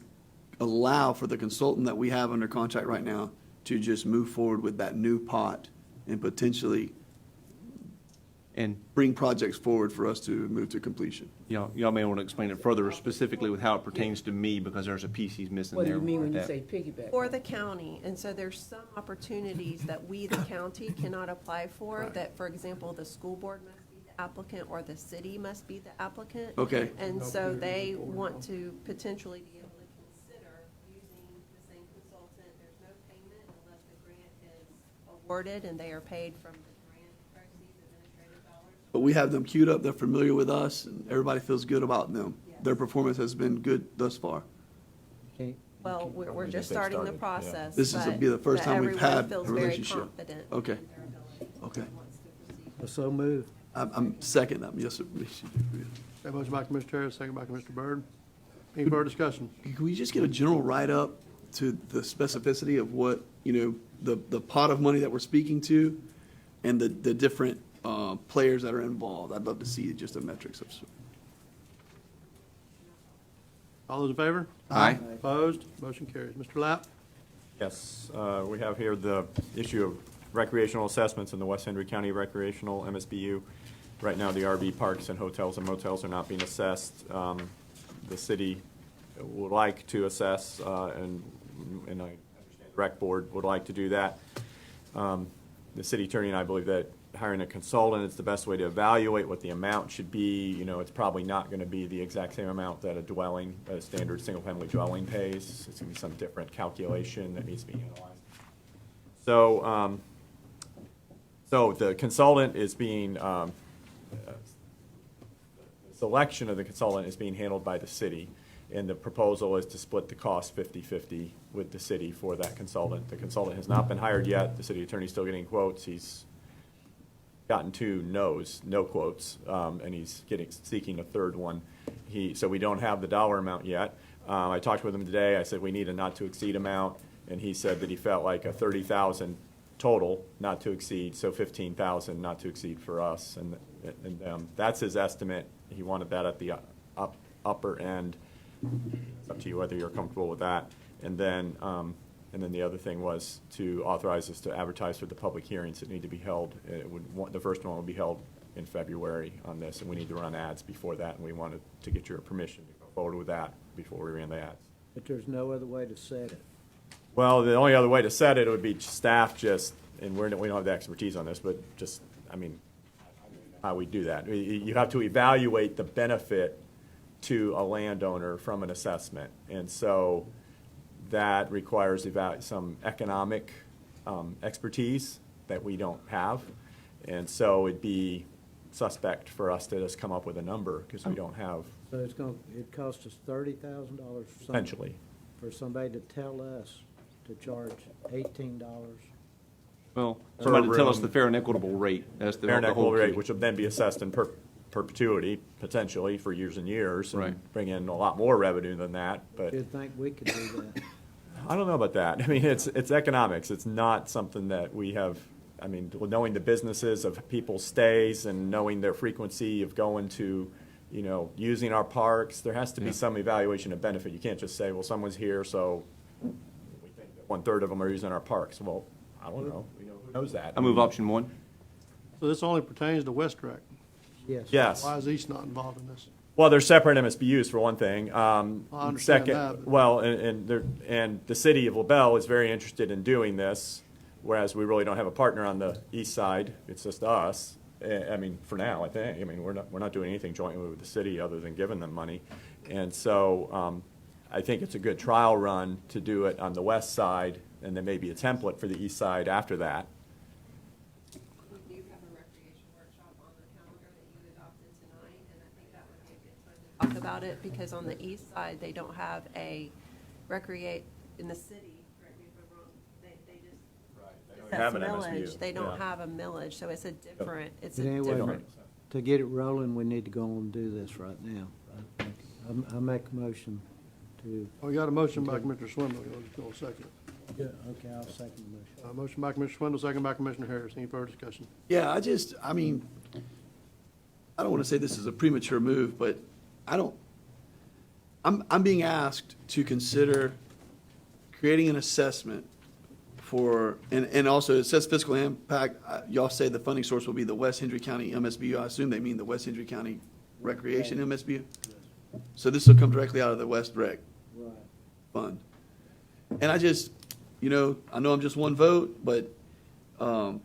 allow for the consultant that we have under contract right now to just move forward with that new pot and potentially And bring projects forward for us to move to completion. y'all may want to explain it further specifically with how it pertains to me, because there's a piece he's missing What do there. you mean when you That- say piggyback? For the county, and so there's some opportunities that we, the county, cannot apply for, that, for example, the school board must be the applicant, or the city must be the applicant. Okay. And so they want to potentially be able to consider using the same consultant. There's no payment unless the grant is awarded, and they are paid from the grant proceeds, administrative dollars. But we have them queued up, they're familiar with us, and everybody feels good about them. Their performance has been good thus far. Okay. Well, we're just just they've starting the started, yeah. process. This is but be the first that time we've everyone had feels a very relationship. confident Okay. in their ability Okay. and wants to proceed. So move. I'm second that, yes, sir. Got a motion by Commissioner Terry, second by Commissioner Byrd. Any further discussion? Can we just get a general write-up to the specificity of what, the pot of money that we're speaking to and the different players that are involved? I'd love to see just a metrics of. All those in favor? Aye. Opposed? Motion carries. Mr. Lapp? Yes, we have here the issue of recreational assessments in the West Henry County Recreational MSBU. Right now, the RV parks and hotels and motels are not being assessed. The city would like to assess, and I understand the rec board would like to do that. The city attorney and I believe that hiring a consultant is the best way to evaluate what the amount should be. It's probably not going to be the exact same amount that a standard single-family dwelling pays. It's going to be some different calculation that needs to be analyzed. So the consultant is being, selection of the consultant is being handled by the city, and the proposal is to split the cost 50-50 with the city for that consultant. The consultant has not been hired yet. The city attorney's still getting quotes. He's gotten 2 no quotes, and he's seeking a third one. So we don't have the dollar amount yet. I talked with him today. I said we need a not to exceed amount, and he said that he felt like a $30,000 total, not to exceed, so $15,000 not to exceed for us and them. That's his estimate. He wanted that at the upper end. It's up to you whether you're comfortable with that. And then the other thing was to authorize us to advertise for the public hearings that need to be held. The first one will be held in February on this, and we need to run ads before that, and we wanted to get your permission to go forward with that before we ran the ads. But there's no other way to set it. Well, the only other way to set it would be staff and we don't have the expertise on this, but how we do that. You have to evaluate the benefit to a landowner from an assessment. And so that requires some economic expertise that we don't have. And so it'd be suspect for us to just come up with a number because we don't have. So it costs us $30,000 Potentially. for somebody to tell us to charge $18. Well, somebody Per tell us room. the fair and equitable rate. That's the Fair and the whole equitable rate, key. which will then be assessed in perpetuity, potentially, for years and years. And Right. bring in a lot more revenue than that, but You'd think we could do that. I don't know about that. I mean, it's economics. It's not something that we have, knowing the businesses of people's stays and knowing their frequency of going to, using our parks, there has to be Yeah. some evaluation of benefit. You can't just say, well, someone's here, so we think that 1/3 of them are using our parks. Well, I don't know. Who knows that? I move option 1. So this only pertains to West Rec. Yes. Yes. Why is East not involved in this? Well, they're separate MSBU's for one thing. I understand Second, that, but- well, and the city of LaBelle is very interested in doing this, whereas we really don't have a partner on the east side. It's just us. For now, I think. We're not doing anything jointly with the city other than giving them money. And so I think it's a good trial run to do it on the west side, and then maybe a template for the east side after that. We do have a recreation workshop on the calendar that you adopted tonight, and I think that would be a good time to talk about it, because on the east side, they don't have a recreate in the city, correct me if I'm wrong, they just have an millage. MSBU. They don't Yeah. have a millage, so it's a different, it's But a anyway, different. to get it rolling, we need to go on and do this right now. I make a motion to, We got a motion by Commissioner Swindle. Go a second. yeah, okay, I'll second the motion. Motion by Commissioner Swindle, second by Commissioner Harris. Any further discussion? Yeah, I mean, I don't want to say this is a premature move, but I'm being asked to consider creating an assessment for, and also it says fiscal impact. Y'all say the funding source will be the West Hendry County MSBU. I assume they mean the West Hendry County Recreation MSBU. So this will come directly out of the West Rec Right. Fund. And I just, I know I'm just one vote, but I've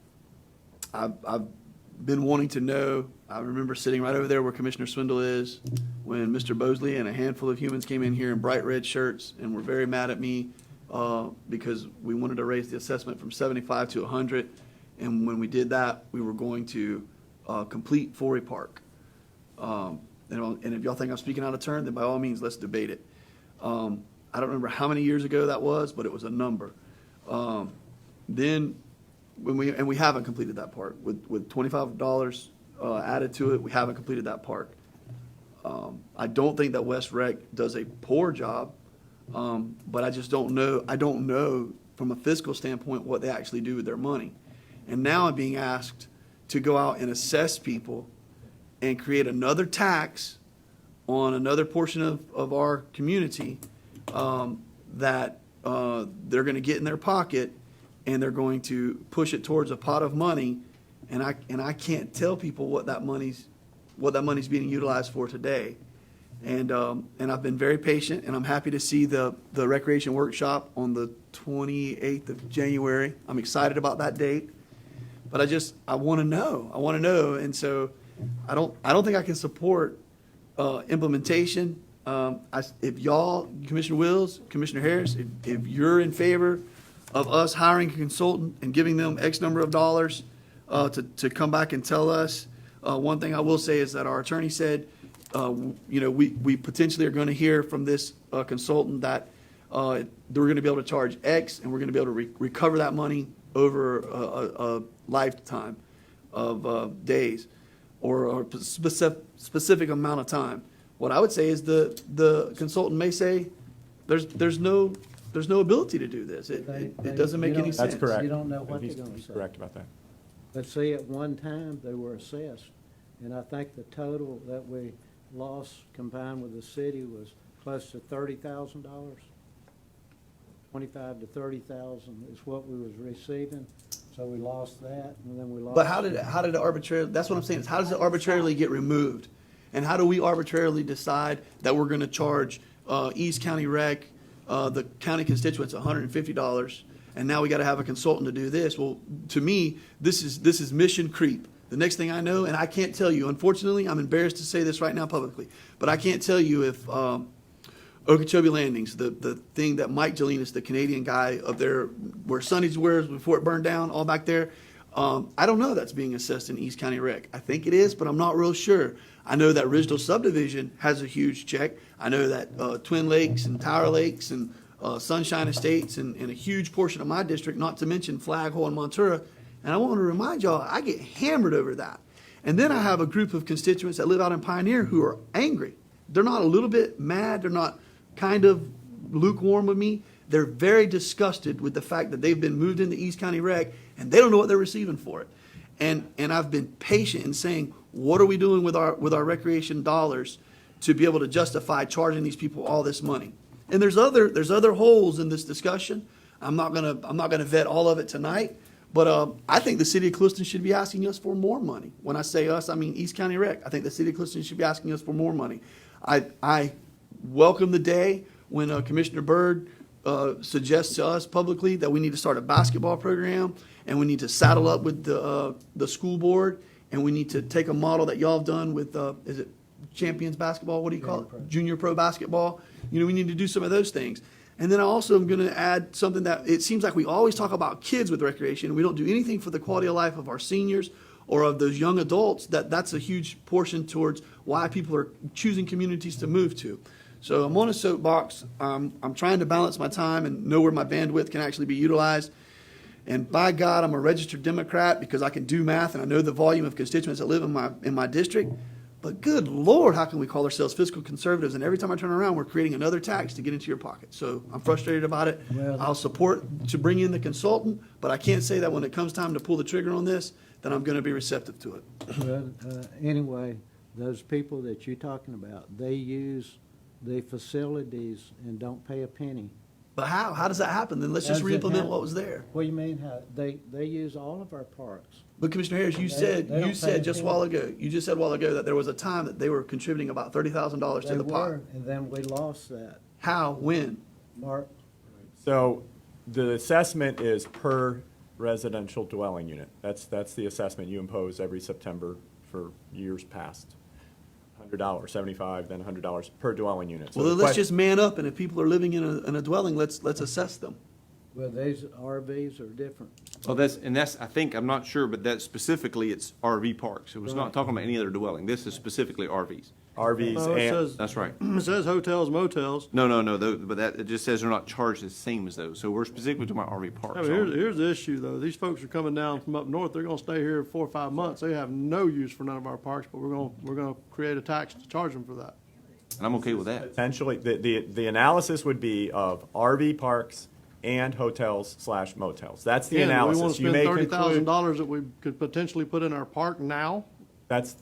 been wanting to know. I remember sitting right over there where Commissioner Swindle is when Mr. Bosley and a handful of humans came in here in bright red shirts and were very mad at me because we wanted to raise the assessment from 75 to 100. And when we did that, we were going to complete Forey Park. And if y'all think I'm speaking out of turn, then by all means, let's debate it. I don't remember how many years ago that was, but it was a number. Then, we haven't completed that part. With $25 added to it, we haven't completed that part. I don't think that West Rec does a poor job, but I just don't know. I don't know from a fiscal standpoint what they actually do with their money. And now I'm being asked to go out and assess people and create another tax on another portion of our community that they're going to get in their pocket, and they're going to push it towards a pot of money, and I can't tell people what that money's being utilized for today. And I've been very patient, and I'm happy to see the recreation workshop on the 28th of January. I'm excited about that date, but I want to know, and so I don't think I can support implementation. If y'all, Commissioner Wills, Commissioner Harris, if you're in favor of us hiring a consultant and giving them X number of dollars to come back and tell us, one thing I will say is that our attorney said, we potentially are going to hear from this consultant that we're going to be able to charge X, and we're going to be able to recover that money over a lifetime of days or a specific amount of time. What I would say is the consultant may say there's no ability to do this. It doesn't make any sense. That's correct. You don't know what He's they're gonna say. correct about that. But see, at one time, they were assessed, and I think the total that we lost combined with the city was close to $30,000. 25 to 30,000 is what we was receiving, so we lost that, and then we lost. But how did it arbitrarily? That's what I'm saying. Is how does it arbitrarily get removed, and how do we arbitrarily decide that we're going to charge East County Rec, the county constituents, $150, and now we got to have a consultant to do this? Well, to me, this is mission creep. The next thing I know, and I can't tell you, unfortunately, I'm embarrassed to say this right now publicly, but I can't tell you if Okeechobee Landings, the thing that Mike Jelinas, the Canadian guy up there where Sonny's was before it burned down, all back there, I don't know that's being assessed in East County Rec. I think it is, but I'm not real sure. I know that Ridgeville Subdivision has a huge check. I know that Twin Lakes and Tower Lakes and Sunshine Estates and a huge portion of my district, not to mention Flaghole and Montura. And I want to remind y'all, I get hammered over that. And then I have a group of constituents that live out in Pioneer who are angry. They're not a little bit mad. They're not kind of lukewarm with me. They're very disgusted with the fact that they've been moved into East County Rec and they don't know what they're receiving for it. And I've been patient in saying, what are we doing with our recreation dollars to be able to justify charging these people all this money? And there's other holes in this discussion. I'm not gonna vet all of it tonight, but I think the city of Clueston should be asking us for more money. When I say us, I mean East County Rec. I think the city of Clueston should be asking us for more money. I welcome the day when Commissioner Byrd suggests to us publicly that we need to start a basketball program and we need to saddle up with the school board, and we need to take a model that y'all have done with, is it Champions Basketball? What do you call it? Junior Pro Basketball. We need to do some of those things. And then I also am going to add something that it seems like we always talk about kids with recreation, and we don't do anything for the quality of life of our seniors or of those young adults. That's a huge portion towards why people are choosing communities to move to. So I'm on a soapbox. I'm trying to balance my time and know where my bandwidth can actually be utilized. And by God, I'm a registered Democrat because I can do math and I know the volume of constituents that live in my district. But good Lord, how can we call ourselves fiscal conservatives? And every time I turn around, we're creating another tax to get into your pocket. So I'm frustrated about it. Well- I'll support to bring in the consultant, but I can't say that when it comes time to pull the trigger on this, that I'm going to be receptive to it. Well, anyway, those people that you're talking about, they use the facilities and don't pay a penny. But how? How does that happen? Then let's just How does it re-implement happen? what was there. What do you mean, how? They use all of our parks. But Commissioner Harris, you They don't said pay just a a while ago, you just said a while ago that there was a time that they were contributing about $30,000 to They the pot. were, and then we lost that. How? When? Mark, So the assessment is per residential dwelling unit. That's the assessment you impose every September for years past. $100, 75, then $100 per dwelling unit. So Well, the then let's que- just man up, and if people are living in a dwelling, let's assess them. well, these RVs are different. Well, that's, I think, I'm not sure, but that specifically, it's RV parks. It was not Right. talking about any other dwelling. This is specifically RVs. RVs No, it and, says, That's right. it says hotels, motels. No, but that, it just says they're not charged the same as those. So we're specifically talking about RV I parks. mean, here's the issue, though. These folks are coming down from up north. They're gonna stay here 4 or 5 months. They have no use for none of our parks, but we're gonna create a tax to charge them for that. And I'm okay with that. potentially, the analysis would be of RV parks and hotels/motels. That's the Again, we wanna analysis. You spend may $30,000 conclude, that we could potentially put in our park now. that's,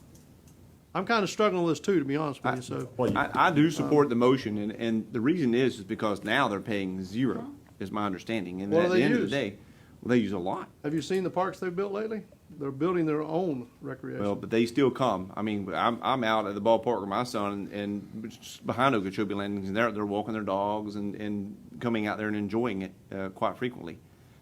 I'm kinda struggling with this too, to be honest with you, so. well, you- I do support the motion, and the reason is because now they're paying zero, is my understanding. And What do at the they end of the use? day, well, they use a lot. Have you seen the parks they've built lately? They're building their own Well, recreation. but they still come. I mean, I'm out at the ballpark with my son, and just behind Okeechobee Landings, and they're walking their dogs and coming out there and enjoying it quite frequently.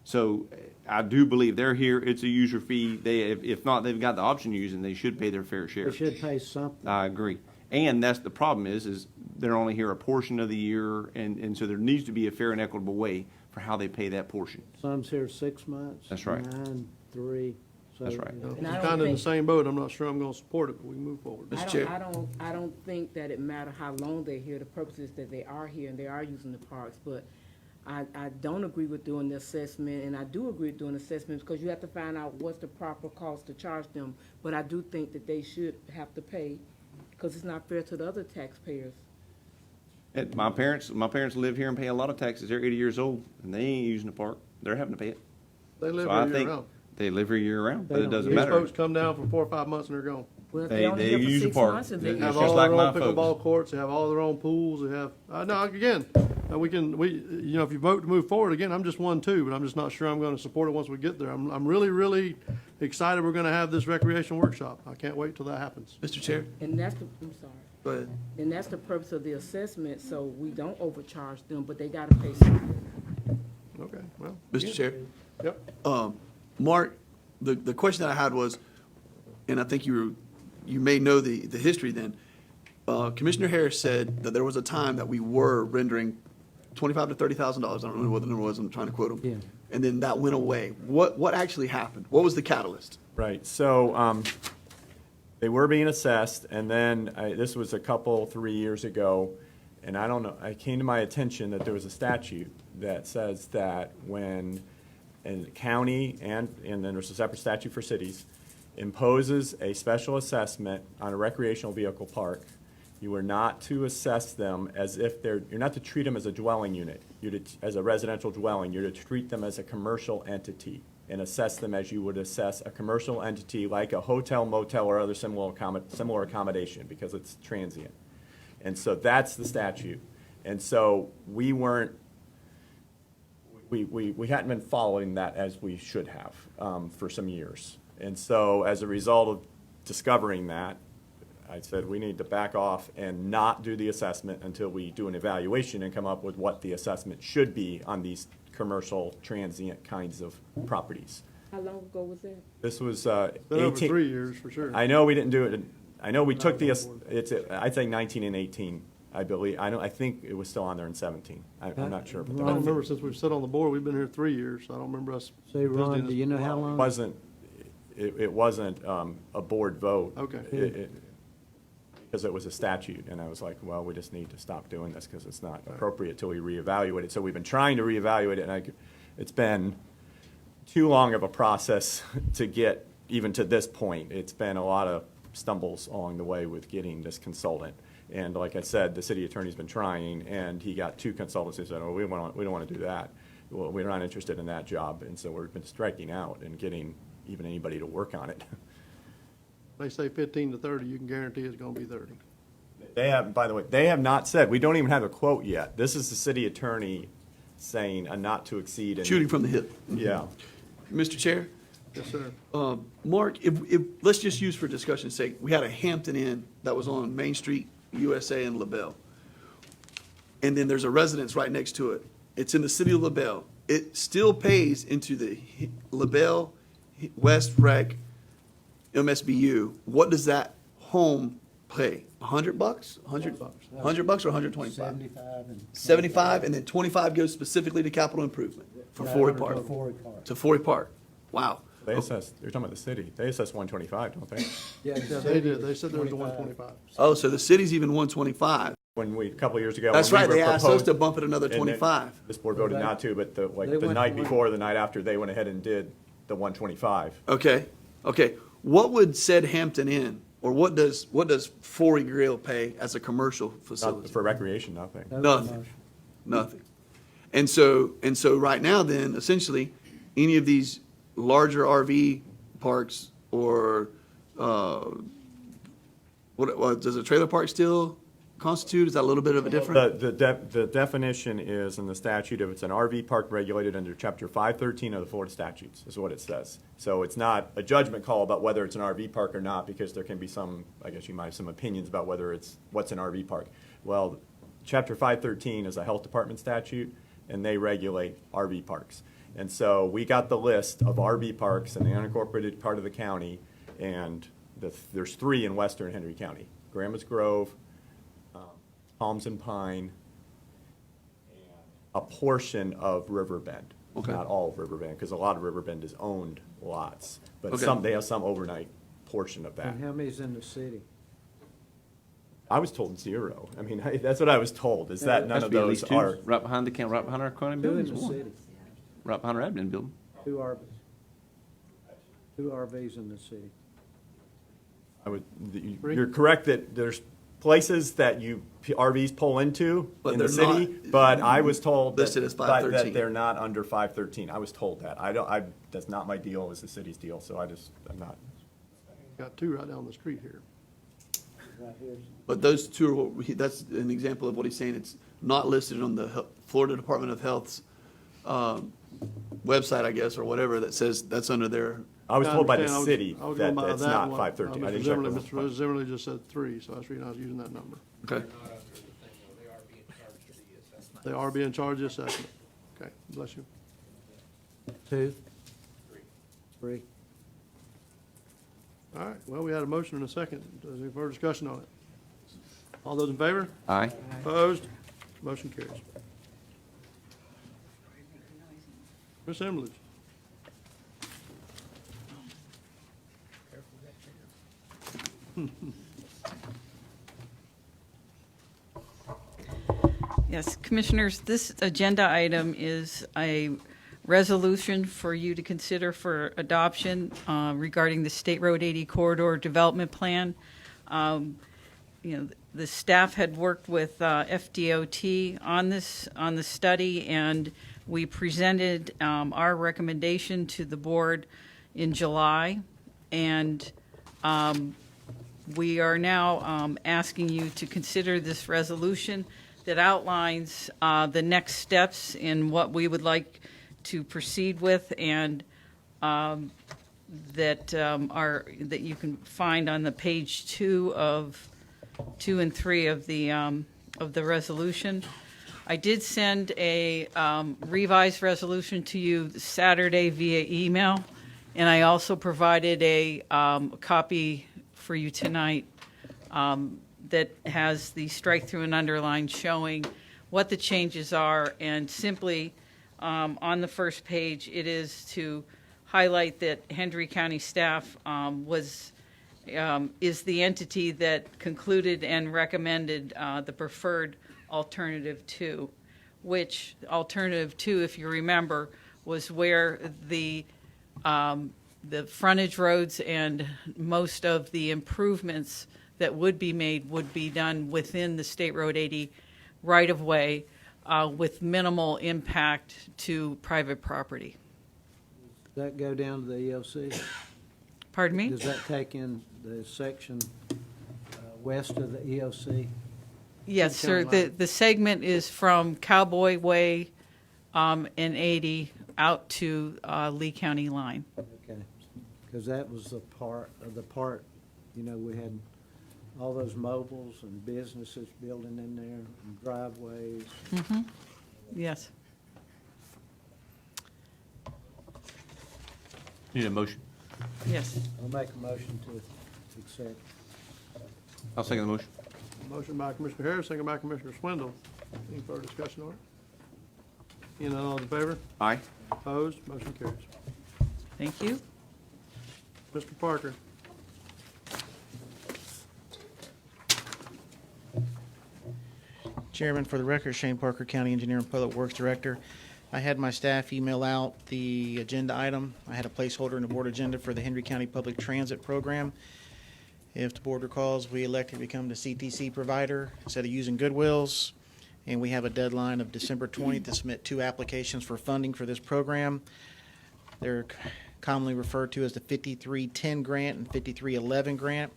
So I do believe they're here. It's a user fee. If not, they've got the option to use, and they should pay their fair share. They should pay something. I agree. And that's the problem is they're only here a portion of the year, and so there needs to be a fair and equitable way for how they pay that portion. Some's here 6 months. That's right. 9, 3. So, That's right. you know. And I I'm don't kinda in the think- same boat. I'm not sure I'm gonna support it, but we can move forward. Mr. Chair. I don't think that it matter how long they're here. The purpose is that they are here and they are using the parks. But I don't agree with doing the assessment, and I do agree with doing assessments because you have to find out what's the proper cost to charge them. But I do think that they should have to pay because it's not fair to the other taxpayers. And my parents live here and pay a lot of taxes. They're 80 years old, and they ain't using the park. They're having to pay it. They live So I here year think round. they live here year round, but They it don't doesn't These matter. folks come down for 4 or 5 months and they're gone. Well, if They- they're only they here for use the 6 park. months and They- they It's Have just all like their my own pickleball folks. courts, they have all their own pools, they have, no, again, if you vote to move forward, again, I'm just 1 too, but I'm just not sure I'm gonna support it once we get there. I'm really, really excited we're gonna have this recreation workshop. I can't wait till that happens. Mr. Chair, And that's the, I'm sorry. go ahead. And that's the purpose of the assessment, so we don't overcharge them, but they gotta pay something. Okay, well. Mr. Chair. Yep. Mark, the question that I had was, and I think you may know the history then. Commissioner Harris said that there was a time that we were rendering $25,000 to $30,000. I don't know what the number was. I'm trying to quote him. Yeah. And then that went away. What actually happened? What was the catalyst? right, so, they were being assessed, and then, this was 3 years ago, and I don't know, it came to my attention that there was a statute that says that when a county and then there's a separate statute for cities, imposes a special assessment on a recreational vehicle park, you are not to assess them as if you're not to treat them as a dwelling unit. As a residential dwelling, you're to treat them as a commercial entity and assess them as you would assess a commercial entity like a hotel, motel, or other similar accommodation, because it's transient. And so that's the statute. And so we hadn't been following that as we should have for some years. And so as a result of discovering that, I said we need to back off and not do the assessment until we do an evaluation and come up with what the assessment should be on these commercial transient kinds of properties. How long ago was that? This was Been over 18. 3 years, for sure. I know we didn't do it. I know we took I'd say 19 and 18, I believe. I think it was still on there in 17. I'm not sure. I don't remember since we've sit on the board, we've been here 3 years, so I don't remember us. Say, Ron, visiting do this you know how before. long? It wasn't a board vote. Okay. Because it was a statute, and I was like, well, we just need to stop doing this because it's not appropriate till we reevaluate it. So we've been trying to reevaluate it, and it's been too long of a process to get even to this point. It's been a lot of stumbles along the way with getting this consultant. And like I said, the city attorney's been trying, and he got 2 consultants who said, oh, we don't want to do that. Well, we're not interested in that job. And so we've been striking out and getting even anybody to work on it. They say 15 to 30, you can guarantee it's going to be 30. They have, by the way, they have not said, we don't even have a quote yet. This is the city attorney saying a not to exceed. And Shooting from the hip. Yeah. Mr. Chair? Yes, sir. Mark, if let's just use for discussion's sake, we had a Hampton Inn that was on Main Street, USA in LaBelle. And then there's a residence right next to it. It's in the city of LaBelle. It still pays into the LaBelle West Rec MSBU. What does that home pay? $100? $100 or 125? 75 and. 75, and then 25 goes specifically to capital improvement for Forey Park. To Forey Park. Wow. They assess, you're talking about the city. They assess 125, don't they? Yeah, They did. They said there was a 125. Oh, so the city's even 125. When we, a couple of years ago. That's when right, we they were asked us proposed- to bump it another and then 25. This board voted not to, but the They went night to before, the night after, they went ahead and did the 125. Okay, okay. What would said Hampton Inn, or what does Forey Grill pay as a commercial Not facility? for recreation, nothing. No Nothing. promotion. Nothing. And so right now then, essentially, any of these larger RV parks or, what, does a trailer park still constitute? Is that a little bit of a different? The definition is in the statute, if it's an RV park regulated under Chapter 513 of the Florida statutes, is what it says. So it's not a judgment call about whether it's an RV park or not, because there can be some, I guess you might have some opinions about whether what's an RV park. Well, Chapter 513 is a health department statute, and they regulate RV parks. And so we got the list of RV parks in the unincorporated part of the county, and there's 3 in western Henry County: Grandma's Grove, Palms and Pine, and a portion of Riverbend. Okay. Not all of Riverbend, because a lot of Riverbend is owned lots, but Okay. they have some overnight portion of that. And how many's in the city? I was told 0. I mean, that's what I was told, is that none of those are. Right behind right behind our current Two in buildings. the city, Right behind our admin building. 2 RVs. 2 RVs in the city. You're correct that there's places that RVs pull into But in the they're city, not but I was told that listed as 513. they're not under 513. I was told that. That's not my deal, it's the city's deal, so I'm not. Got 2 right down the street here. Right here. But those 2 that's an example of what he's saying. It's not listed on the Florida Department of Health's website, I guess, or whatever, that says that's under their. I was told by the understand. city I was that going by it's that not one. 513. I Mr. didn't check Zimmerly, the Mr. Zimmerly just said 3, so that's the reason I was using that number. Okay. They are being charged this assessment. Okay, bless you. 2? 3? All right, well, we had a motion and a second. Is there any further discussion on it? All those in favor? Aye. Opposed? Motion carries. Ms. Emlich. Yes, Commissioners, this agenda item is a resolution for you to consider for adoption regarding the State Road 80 Corridor Development Plan. The staff had worked with FDOT on the study, and we presented our recommendation to the board in July, and we are now asking you to consider this resolution that outlines the next steps in what we would like to proceed with, and that you can find on the page 2 and 3 of the resolution. I did send a revised resolution to you Saturday via email, and I also provided a copy for you tonight that has the strike-through and underline showing what the changes are, and simply on the first page, it is to highlight that Hendry County staff is the entity that concluded and recommended the preferred alternative 2, which alternative 2, if you remember, was where the The frontage roads and most of the improvements that would be made would be done within the State Road 80 right-of-way with minimal impact to private property. Does that go down to the EOC? Pardon me? Does that take in the section west of the EOC? Yes, sir. The segment is from Cowboy Way and 80 out to Lee County line. Okay, because that was the part, you know, we had all those mobiles and businesses building in there, and driveways. Mm-hmm. Yes. Need a motion? Yes. I'll make a motion to accept. I'll second the motion. Motion by Commissioner Harris, second by Commissioner Swindle. Any further discussion on it? Hearing none, all in favor? Aye. Opposed? Motion carries. Thank you. Mr. Parker. Chairman, for the record, Shane Parker, County Engineer and Public Works Director. I had my staff email out the agenda item. I had a placeholder in the board agenda for the Henry County Public Transit Program. If the board recalls, we elected to become the CTC provider instead of using Goodwills, and we have a deadline of December 20th to submit 2 applications for funding for this program. They're commonly referred to as the 5310 grant and 5311 grant.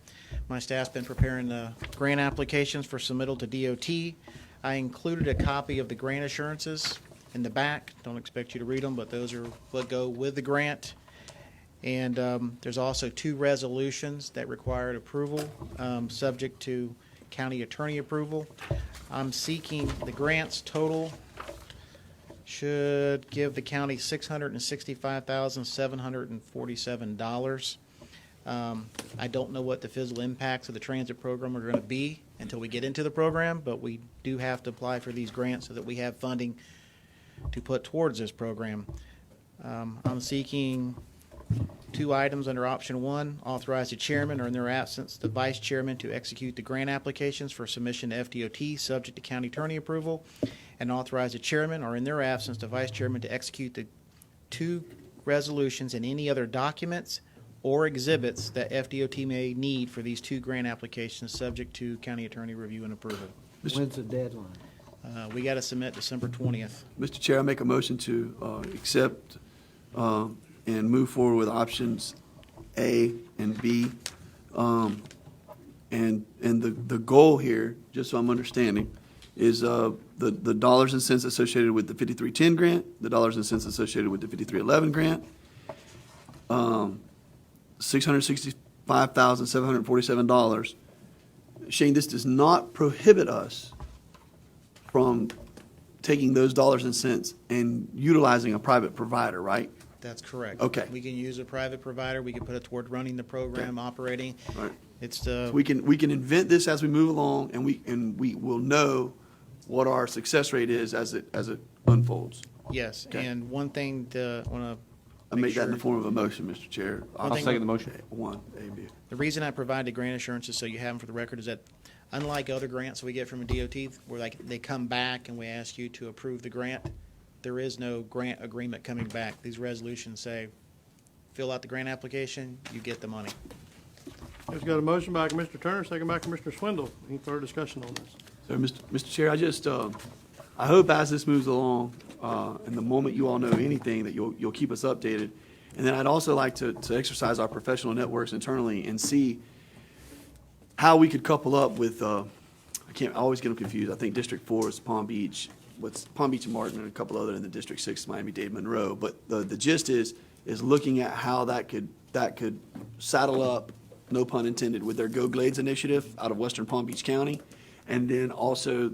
My staff's been preparing the grant applications for submittal to DOT. I included a copy of the grant assurances in the back. Don't expect you to read them, but those are what go with the grant. And there's also 2 resolutions that required approval, subject to county attorney approval. I'm seeking the grants total should give the county $665,747. I don't know what the physical impacts of the transit program are going to be until we get into the program, but we do have to apply for these grants so that we have funding to put towards this program. I'm seeking 2 items under option 1, authorize the chairman or in their absence, the vice chairman to execute the grant applications for submission to FDOT subject to county attorney approval, and authorize the chairman or in their absence, the vice chairman to execute the 2 resolutions and any other documents or exhibits that FDOT may need for these 2 grant applications subject to county attorney review and approval. When's the deadline? We got to submit December 20th. Mr. Chair, I make a motion to accept and move forward with options A and B. And the goal here, just so I'm understanding, is the dollars and cents associated with the 5310 grant, the dollars and cents associated with the 5311 grant, $665,747. Shane, this does not prohibit us from taking those dollars and cents and utilizing a private provider, right? That's correct. Okay. We can use a private provider. We can put it toward running the program, operating. Right. It's the. We can invent this as we move along, and we will know what our success rate is as it unfolds. Yes, Okay. and one thing I want to I make that in the form of a motion, Mr. Chair. I'll second the motion. 1, A and B. The reason I provide the grant assurances, so you have them for the record, is that unlike other grants we get from a DOT, where they come back and we ask you to approve the grant, there is no grant agreement coming back. These resolutions say, fill out the grant application, you get the money. We've got a motion by Commissioner Turner, second by Commissioner Swindle. Any further discussion on this? So, Mr. Chair, I hope as this moves along, and the moment you all know anything, that you'll keep us updated. And then I'd also like to exercise our professional networks internally and see how we could couple up with, I always get them confused. I think District 4 is Palm Beach, Palm Beach and Martin, and a couple other in the District 6, Miami-Dade, Monroe. But the gist is looking at how that could saddle up, no pun intended, with their Go Glades initiative out of Western Palm Beach County. And then also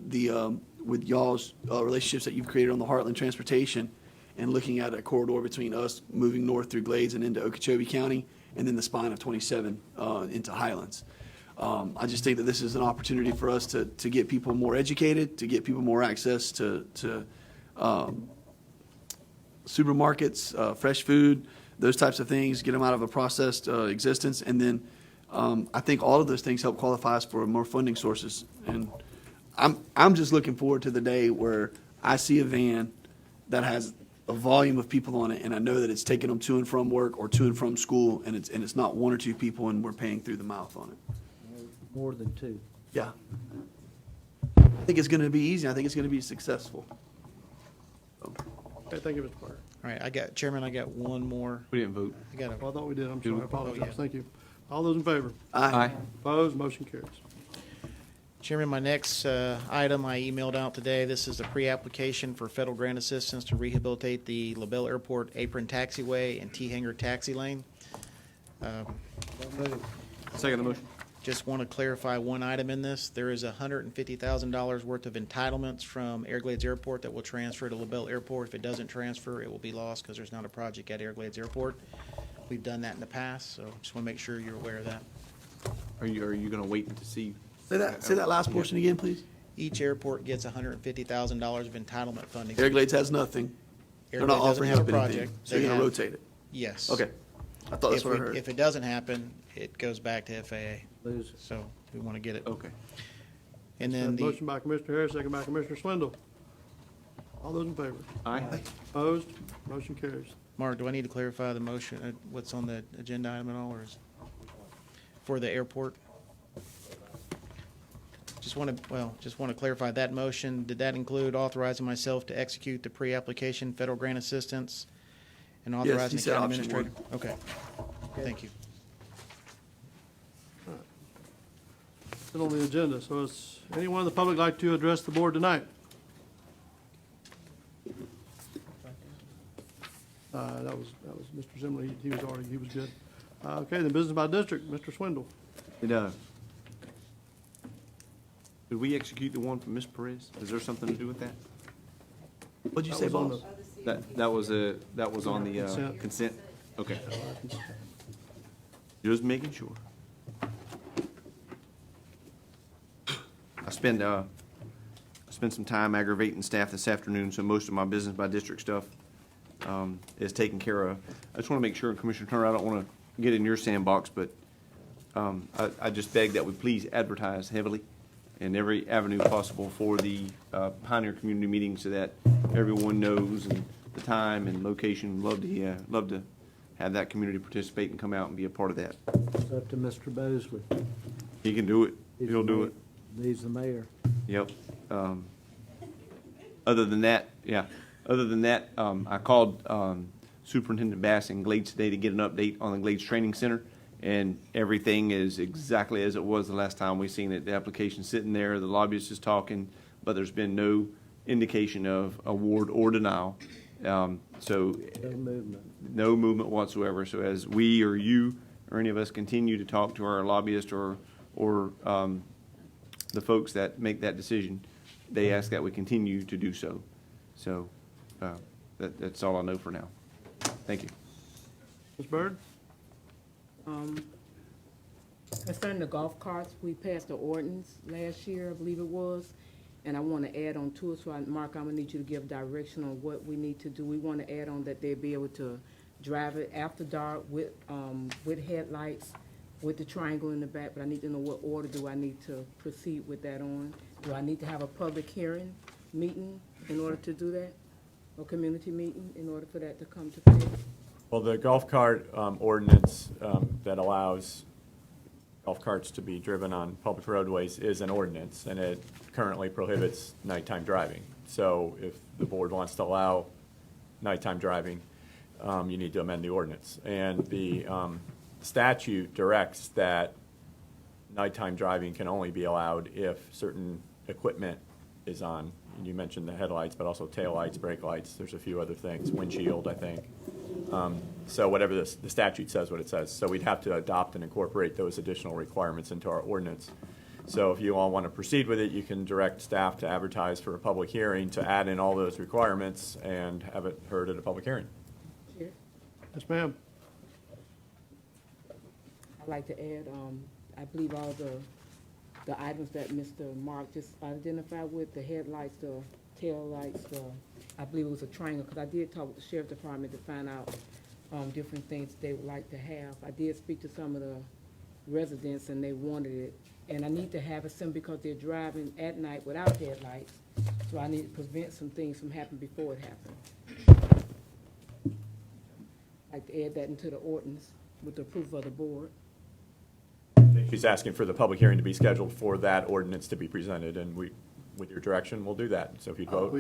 with y'all's relationships that you've created on the Heartland Transportation, and looking at a corridor between us moving north through Glades and into Okeechobee County, and then the spine of 27 into Highlands. I just think that this is an opportunity for us to get people more educated, to get people more access to supermarkets, fresh food, those types of things, get them out of a processed existence. And then I think all of those things help qualify us for more funding sources. And I'm just looking forward to the day where I see a van that has a volume of people on it, and I know that it's taking them to and from work or to and from school, and it's not one or two people, and we're paying through the mouth on it. More than two. Yeah. I think it's gonna be easy. I think it's gonna be successful. Okay, thank you, Mr. Parker. All right, Chairman, I got one more. We didn't vote. I got Well, I thought we did. I'm Did sorry. we? I apologize. Oh, yeah. Thank you. All those in favor? Aye. Opposed? Motion carries. Chairman, my next item I emailed out today, this is a pre-application for federal grant assistance to rehabilitate the LaBelle Airport Apron Taxiway and T-Hanger Taxi Lane. Second the motion. Just want to clarify one item in this. There is $150,000 worth of entitlements from Everglades Airport that will transfer to LaBelle Airport. If it doesn't transfer, it will be lost because there's not a project at Everglades Airport. We've done that in the past, so just want to make sure you're aware of that. Are you gonna wait to see? Say that last portion again, please. Each airport gets $150,000 of entitlement funding. Everglades has nothing. They're not Everglades doesn't offering have a up anything. project. So you're They gonna have- rotate it. Yes. Okay. I thought that's what I heard. If it doesn't happen, it goes back to FAA. Lose. So we want to get it. Okay. And then the, Motion by Commissioner Harris, second by Commissioner Swindle. All those in favor? Aye. Opposed? Motion carries. Mark, do I need to clarify the motion, what's on the agenda item at all, or is for the airport? Just want to clarify that motion. Did that include authorizing myself to execute the pre-application federal grant assistance and authorizing he the said county option administrator? Okay. Thank you. Still on the agenda, so is anyone in the public like to address the board tonight? That was Mr. Zimley. He was good. Okay, then business by district, Mr. Swindle. Did we execute the one from Ms. Perez? Is there something to do with that? What'd you That say, was on boss? That was on the Consent. consent? Okay. Just making sure. I spent some time aggravating staff this afternoon, so most of my business by district stuff is taken care of. I just want to make sure, Commissioner Turner, I don't want to get in your sandbox, but I just beg that we please advertise heavily in every avenue possible for the Pioneer Community Meeting so that everyone knows and the time and location. Love to have that community participate and come out and be a part of that. It's up to Mr. Bosley. He can do it. He'll do it. He's the mayor. Yep. Other than that, I called Superintendent Bass in Glades today to get an update on the Glades Training Center, and everything is exactly as it was the last time we seen it. The application's sitting there, the lobbyist is talking, but there's been no indication of award or denial. So No movement. no movement whatsoever. So as we or you or any of us continue to talk to our lobbyist or the folks that make that decision, they ask that we continue to do so. So that's all I know for now. Thank you. Ms. Byrd? Concerning the golf carts, we passed the ordinance last year, I believe it was, and I want to add on to it, so Mark, I'm gonna need you to give direction on what we need to do. We want to add on that they'll be able to drive it after dark with headlights, with the triangle in the back, but I need to know what order do I need to proceed with that on? Do I need to have a public hearing meeting in order to do that? Or community meeting in order for that to come to pass? Well, the golf cart ordinance that allows golf carts to be driven on public roadways is an ordinance, and it currently prohibits nighttime driving. So if the board wants to allow nighttime driving, you need to amend the ordinance. And the statute directs that nighttime driving can only be allowed if certain equipment is on. You mentioned the headlights, but also taillights, brake lights, there's a few other things, windshield, I think. So whatever the statute says what it says. So we'd have to adopt and incorporate those additional requirements into our ordinance. So if you all want to proceed with it, you can direct staff to advertise for a public hearing to add in all those requirements and have it heard at a public hearing. Sure. Yes, ma'am. I'd like to add, I believe all the items that Mr. Mark just identified with, the headlights, the tail lights, I believe it was a triangle, because I did talk with the sheriff department to find out different things they would like to have. I did speak to some of the residents, and they wanted it. And I need to have it simply because they're driving at night without headlights, so I need to prevent some things from happening before it happens. Like to add that into the ordinance with the approval of the board. She's asking for the public hearing to be scheduled for that ordinance to be presented, and we, with your direction, we'll do that. So if you'd vote.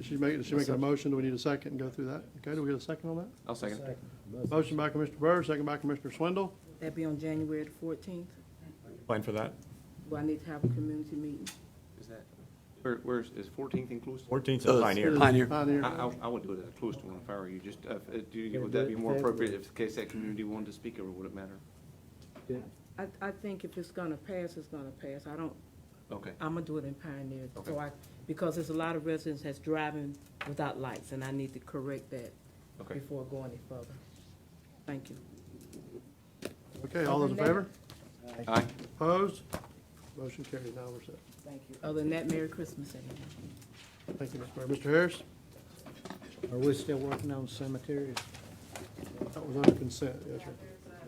She's making a motion. Do we need a second and go through that? Okay, do we get a second on that? I'll second. Motion by Commissioner Byrd, second by Commissioner Swindle. That be on January the 14th? Plan for that? Do I need to have a community meeting? Is that, where's, is 14th inclusive? 14th is Pioneer. Pioneer. I would do it at a close to one if I were you. Just, would that be more appropriate if, in case that community wanted to speak, or would it matter? I think if it's gonna pass, it's gonna pass. I don't, Okay. I'm gonna do it in Pioneer. Okay. So because there's a lot of residents that's driving without lights, and I need to correct that Okay. before I go any further. Thank you. Okay, all those in favor? Aye. Opposed? Motion carries. Now we're set. Thank you. Other than that, Merry Christmas, everyone. Thank you, Mr. Mayor. Mr. Harris? Are we still working on cemeteries? That was under consent, yes, sir.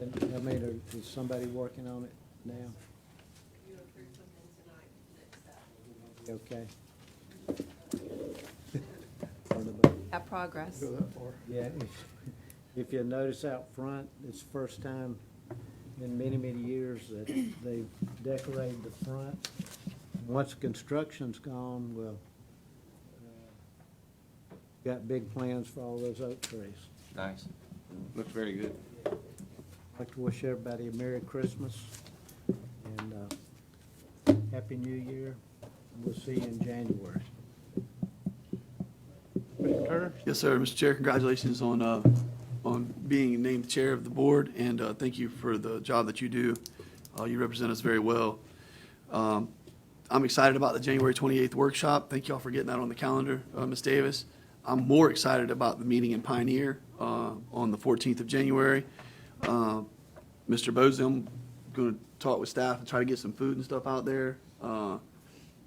I mean, is somebody working on it now? You approved something tonight, next step. Okay. At progress. Go that far. Yeah, if you notice out front, it's the first time in many, many years that they've decorated the front. Once the construction's gone, we'll, got big plans for all those oak trees. Nice. Looks very good. I'd like to wish everybody a Merry Christmas and Happy New Year. We'll see you in January. Mr. Turner? Yes, sir. Mr. Chair, congratulations on being named chair of the board, and thank you for the job that you do. You represent us very well. I'm excited about the January 28th workshop. Thank you all for getting that on the calendar, Ms. Davis. I'm more excited about the meeting in Pioneer on the 14th of January. Mr. Bosley, I'm going to talk with staff and try to get some food and stuff out there.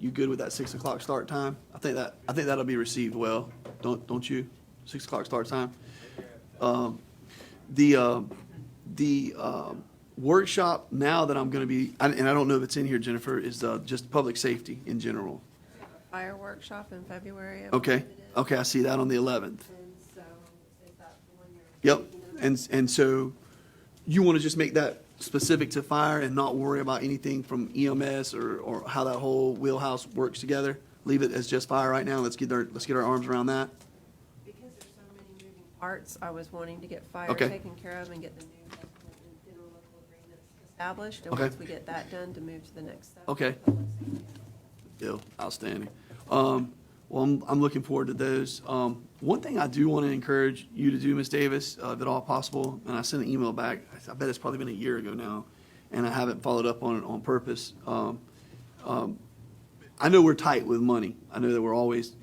You good with that 6 o'clock start time? I think that'll be received well. Don't you? 6 o'clock start time. The workshop now that I'm going to be, and I don't know if it's in here, Jennifer, is just public safety in general. Fire workshop in February. Okay. Okay, I see that on the 11th. And so, is that the one you're? Yep. And so you want to just make that specific to fire and not worry about anything from EMS or how that whole wheelhouse works together? Leave it as just fire right now. Let's get our arms around that. Because there's so many moving parts, I was wanting to get fire Okay. taken care of and get the new interlocal agreements established. And Okay. once we get that done, to move to the next step. Okay. Deal. Outstanding. Well, I'm looking forward to those. One thing I do want to encourage you to do, Ms. Davis, if at all possible, and I sent an email back, I bet it's probably been a year ago now, and I haven't followed up on it on purpose. I know we're tight with money. I know that we're always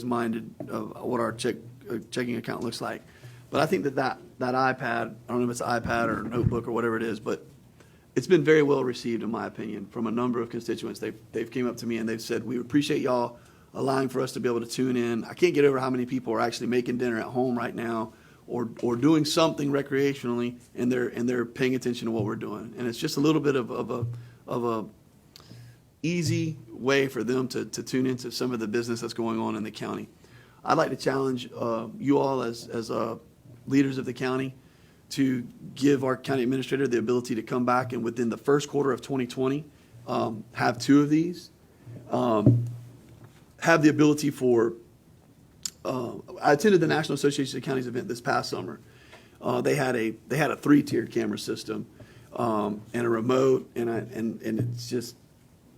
minded of what our checking account looks like. But I think that iPad, I don't know if it's an iPad or a notebook or whatever it is, but it's been very well received, in my opinion, from a number of constituents. They've came up to me and they've said, we appreciate y'all allowing for us to be able to tune in. I can't get over how many people are actually making dinner at home right now or doing something recreationally, and they're paying attention to what we're doing. And it's just a little bit of a easy way for them to tune into some of the business that's going on in the county. I'd like to challenge you all as leaders of the county to give our county administrator the ability to come back and within the first quarter of 2020 have 2 of these. Have the ability for, I attended the National Association of Counties event this past summer. They had a 3-tiered camera system and a remote, and it's just,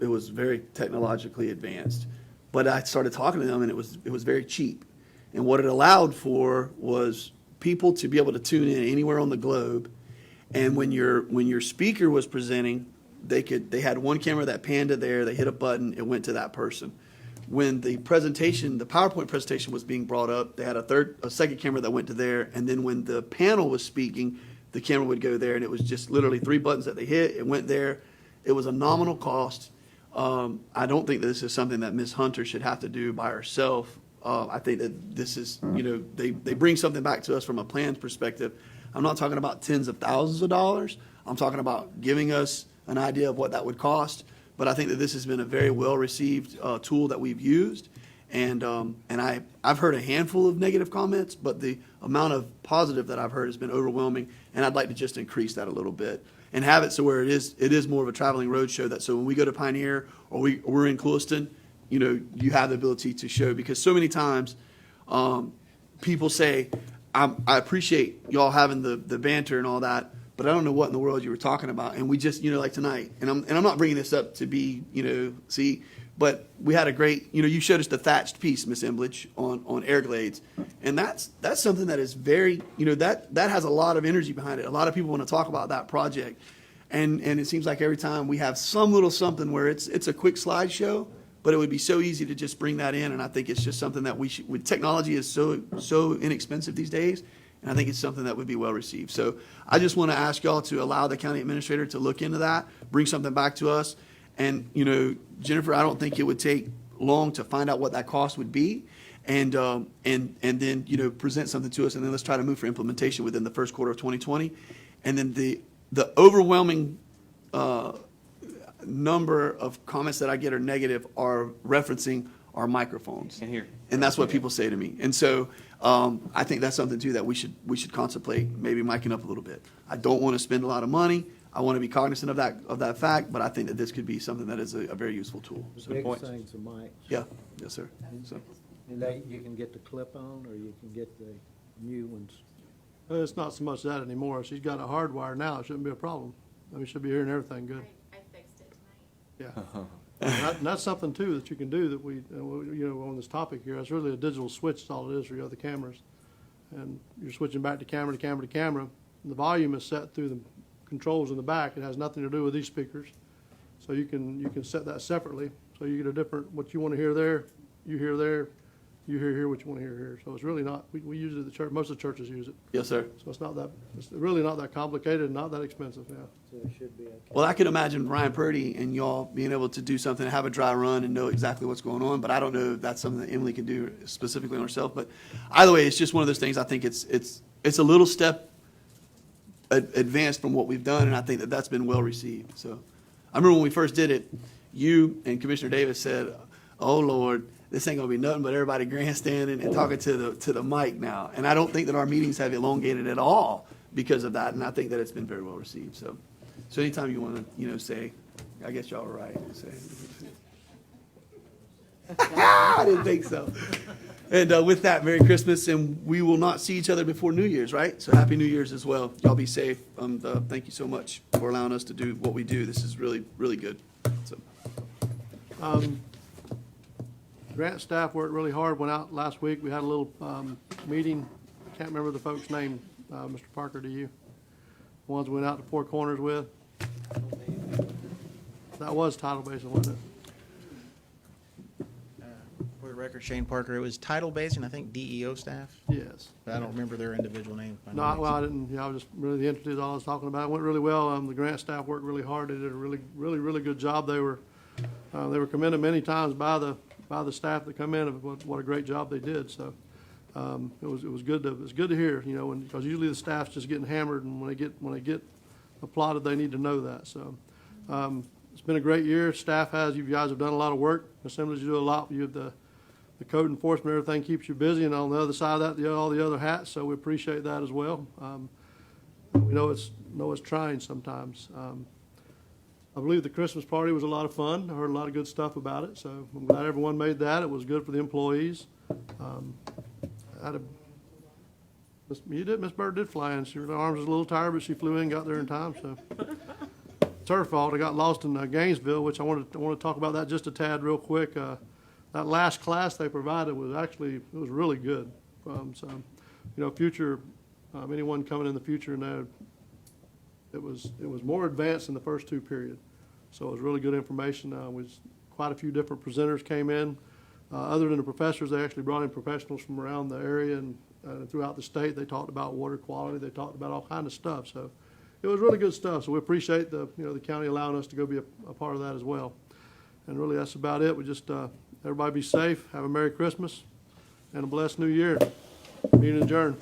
it was very technologically advanced. But I started talking to them, and it was very cheap. And what it allowed for was people to be able to tune in anywhere on the globe. And when your speaker was presenting, they had one camera that panned to there. They hit a button, it went to that person. When the PowerPoint presentation was being brought up, they had a second camera that went to there, and then when the panel was speaking, the camera would go there, and it was just literally 3 buttons that they hit, it went there. It was a nominal cost. I don't think that this is something that Ms. Hunter should have to do by herself. I think that this is, they bring something back to us from a plans perspective. I'm not talking about tens of thousands of dollars. I'm talking about giving us an idea of what that would cost. But I think that this has been a very well-received tool that we've used. And I've heard a handful of negative comments, but the amount of positive that I've heard has been overwhelming, and I'd like to just increase that a little bit and have it so where it is more of a traveling road show, that so when we go to Pioneer or we're in Clewiston, you know, you have the ability to show, because so many times people say, I appreciate y'all having the banter and all that, but I don't know what in the world you were talking about. And we just, you know, like tonight, and I'm not bringing this up to be, you know, but we had a great, you know, you showed us the thatched piece, Miss Embledge, on Airglades. And that's something that is very, you know, that has a lot of energy behind it. A lot of people want to talk about that project. And it seems like every time we have some little something where it's a quick slideshow, but it would be so easy to just bring that in. And I think it's just something that we should, with technology is so inexpensive these days, and I think it's something that would be well received. So I just want to ask y'all to allow the county administrator to look into that, bring something back to us. And, you know, Jennifer, I don't think it would take long to find out what that cost would be, and then, you know, present something to us, and then let's try to move for implementation within the first quarter of 2020. And then the overwhelming number of comments that I get are negative are referencing our microphones. And here. And that's what people say to me. And so I think that's something, too, that we should contemplate, maybe miking up a little bit. I don't want to spend a lot of money. I want to be cognizant of that fact, but I think that this could be something that is a very useful tool. The big thing's the mics. Yeah, yes, sir. So, And you can get the clip-on, or you can get the new ones. It's not so much that anymore. She's got a hardwire now. It shouldn't be a problem. I mean, she'll be hearing everything good. I fixed it tonight. Yeah. And that's something, too, that you can do that we, you know, on this topic here. It's really a digital switch. That's all it is for your other cameras. And you're switching back to camera to camera to camera. And the volume is set through the controls in the back. It has nothing to do with these speakers. So you can set that separately. So you get a different, what you want to hear there, you hear there, you hear here what you want to hear here. So it's really not, we use it at the church, most of the churches use it. yes, sir. So it's really not that complicated and not that expensive, yeah. So it should be okay. Well, I can imagine Ryan Purdy and y'all being able to do something, have a dry run and know exactly what's going on, but I don't know if that's something that Emily can do specifically on herself. But either way, it's just one of those things. I think it's a little step advanced from what we've done, and I think that that's been well received. So I remember when we first did it, you and Commissioner Davis said, "Oh Lord, this ain't gonna be nothing but everybody grandstanding and talking to the mic now." And I don't think that our meetings have elongated at all because of that, and I think that it's been very well received. So anytime you want to, you know, say, I guess y'all are right. Say, I didn't think so. And with that, Merry Christmas, and we will not see each other before New Year's, right? So Happy New Year's as well. Y'all be safe. Thank you so much for allowing us to do what we do. This is really, really good. So. Grant staff worked really hard, went out last week. We had a little meeting. I can't remember the folks' name. Mr. Parker, do you? The ones we went out to Four Corners with? That was Tidal Basin, wasn't it? For the record, Shane Parker, it was title based and I think DEO staff, Yes. but I don't remember their individual names. by No, name. well, I didn't, I was just really interested in all I was talking about. It went really well. The grant staff worked really hard. They did a really good job. They were commended many times by the staff that come in of what a great job they did. So it was good to hear, you know, because usually the staff's just getting hammered, and when they get applauded, they need to know that. So it's been a great year. Staff you guys have done a lot of work. Assemblies, you do a lot. You have the code enforcement, everything keeps you busy, and on the other side of that, all the other hats. So we appreciate that as well. We know it's trying sometimes. I believe the Christmas party was a lot of fun. I heard a lot of good stuff about it, so I'm glad everyone made that. It was good for the employees. Miss Bird did fly in. Her arms was a little tired, but she flew in, got there in time. So it's her fault. I got lost in Gainesville, which I want to talk about that just a tad real quick. That last class they provided was really good. So, you know, future anyone coming in the future know it was more advanced in the first two periods. So it was really good information. Quite a few different presenters came in. Other than the professors, they actually brought in professionals from around the area and throughout the state. They talked about water quality. They talked about all kinds of stuff. So it was really good stuff. So we appreciate the county allowing us to go be a part of that as well. And really, that's about it. We just everybody be safe. Have a Merry Christmas and a blessed New Year. Meeting adjourned.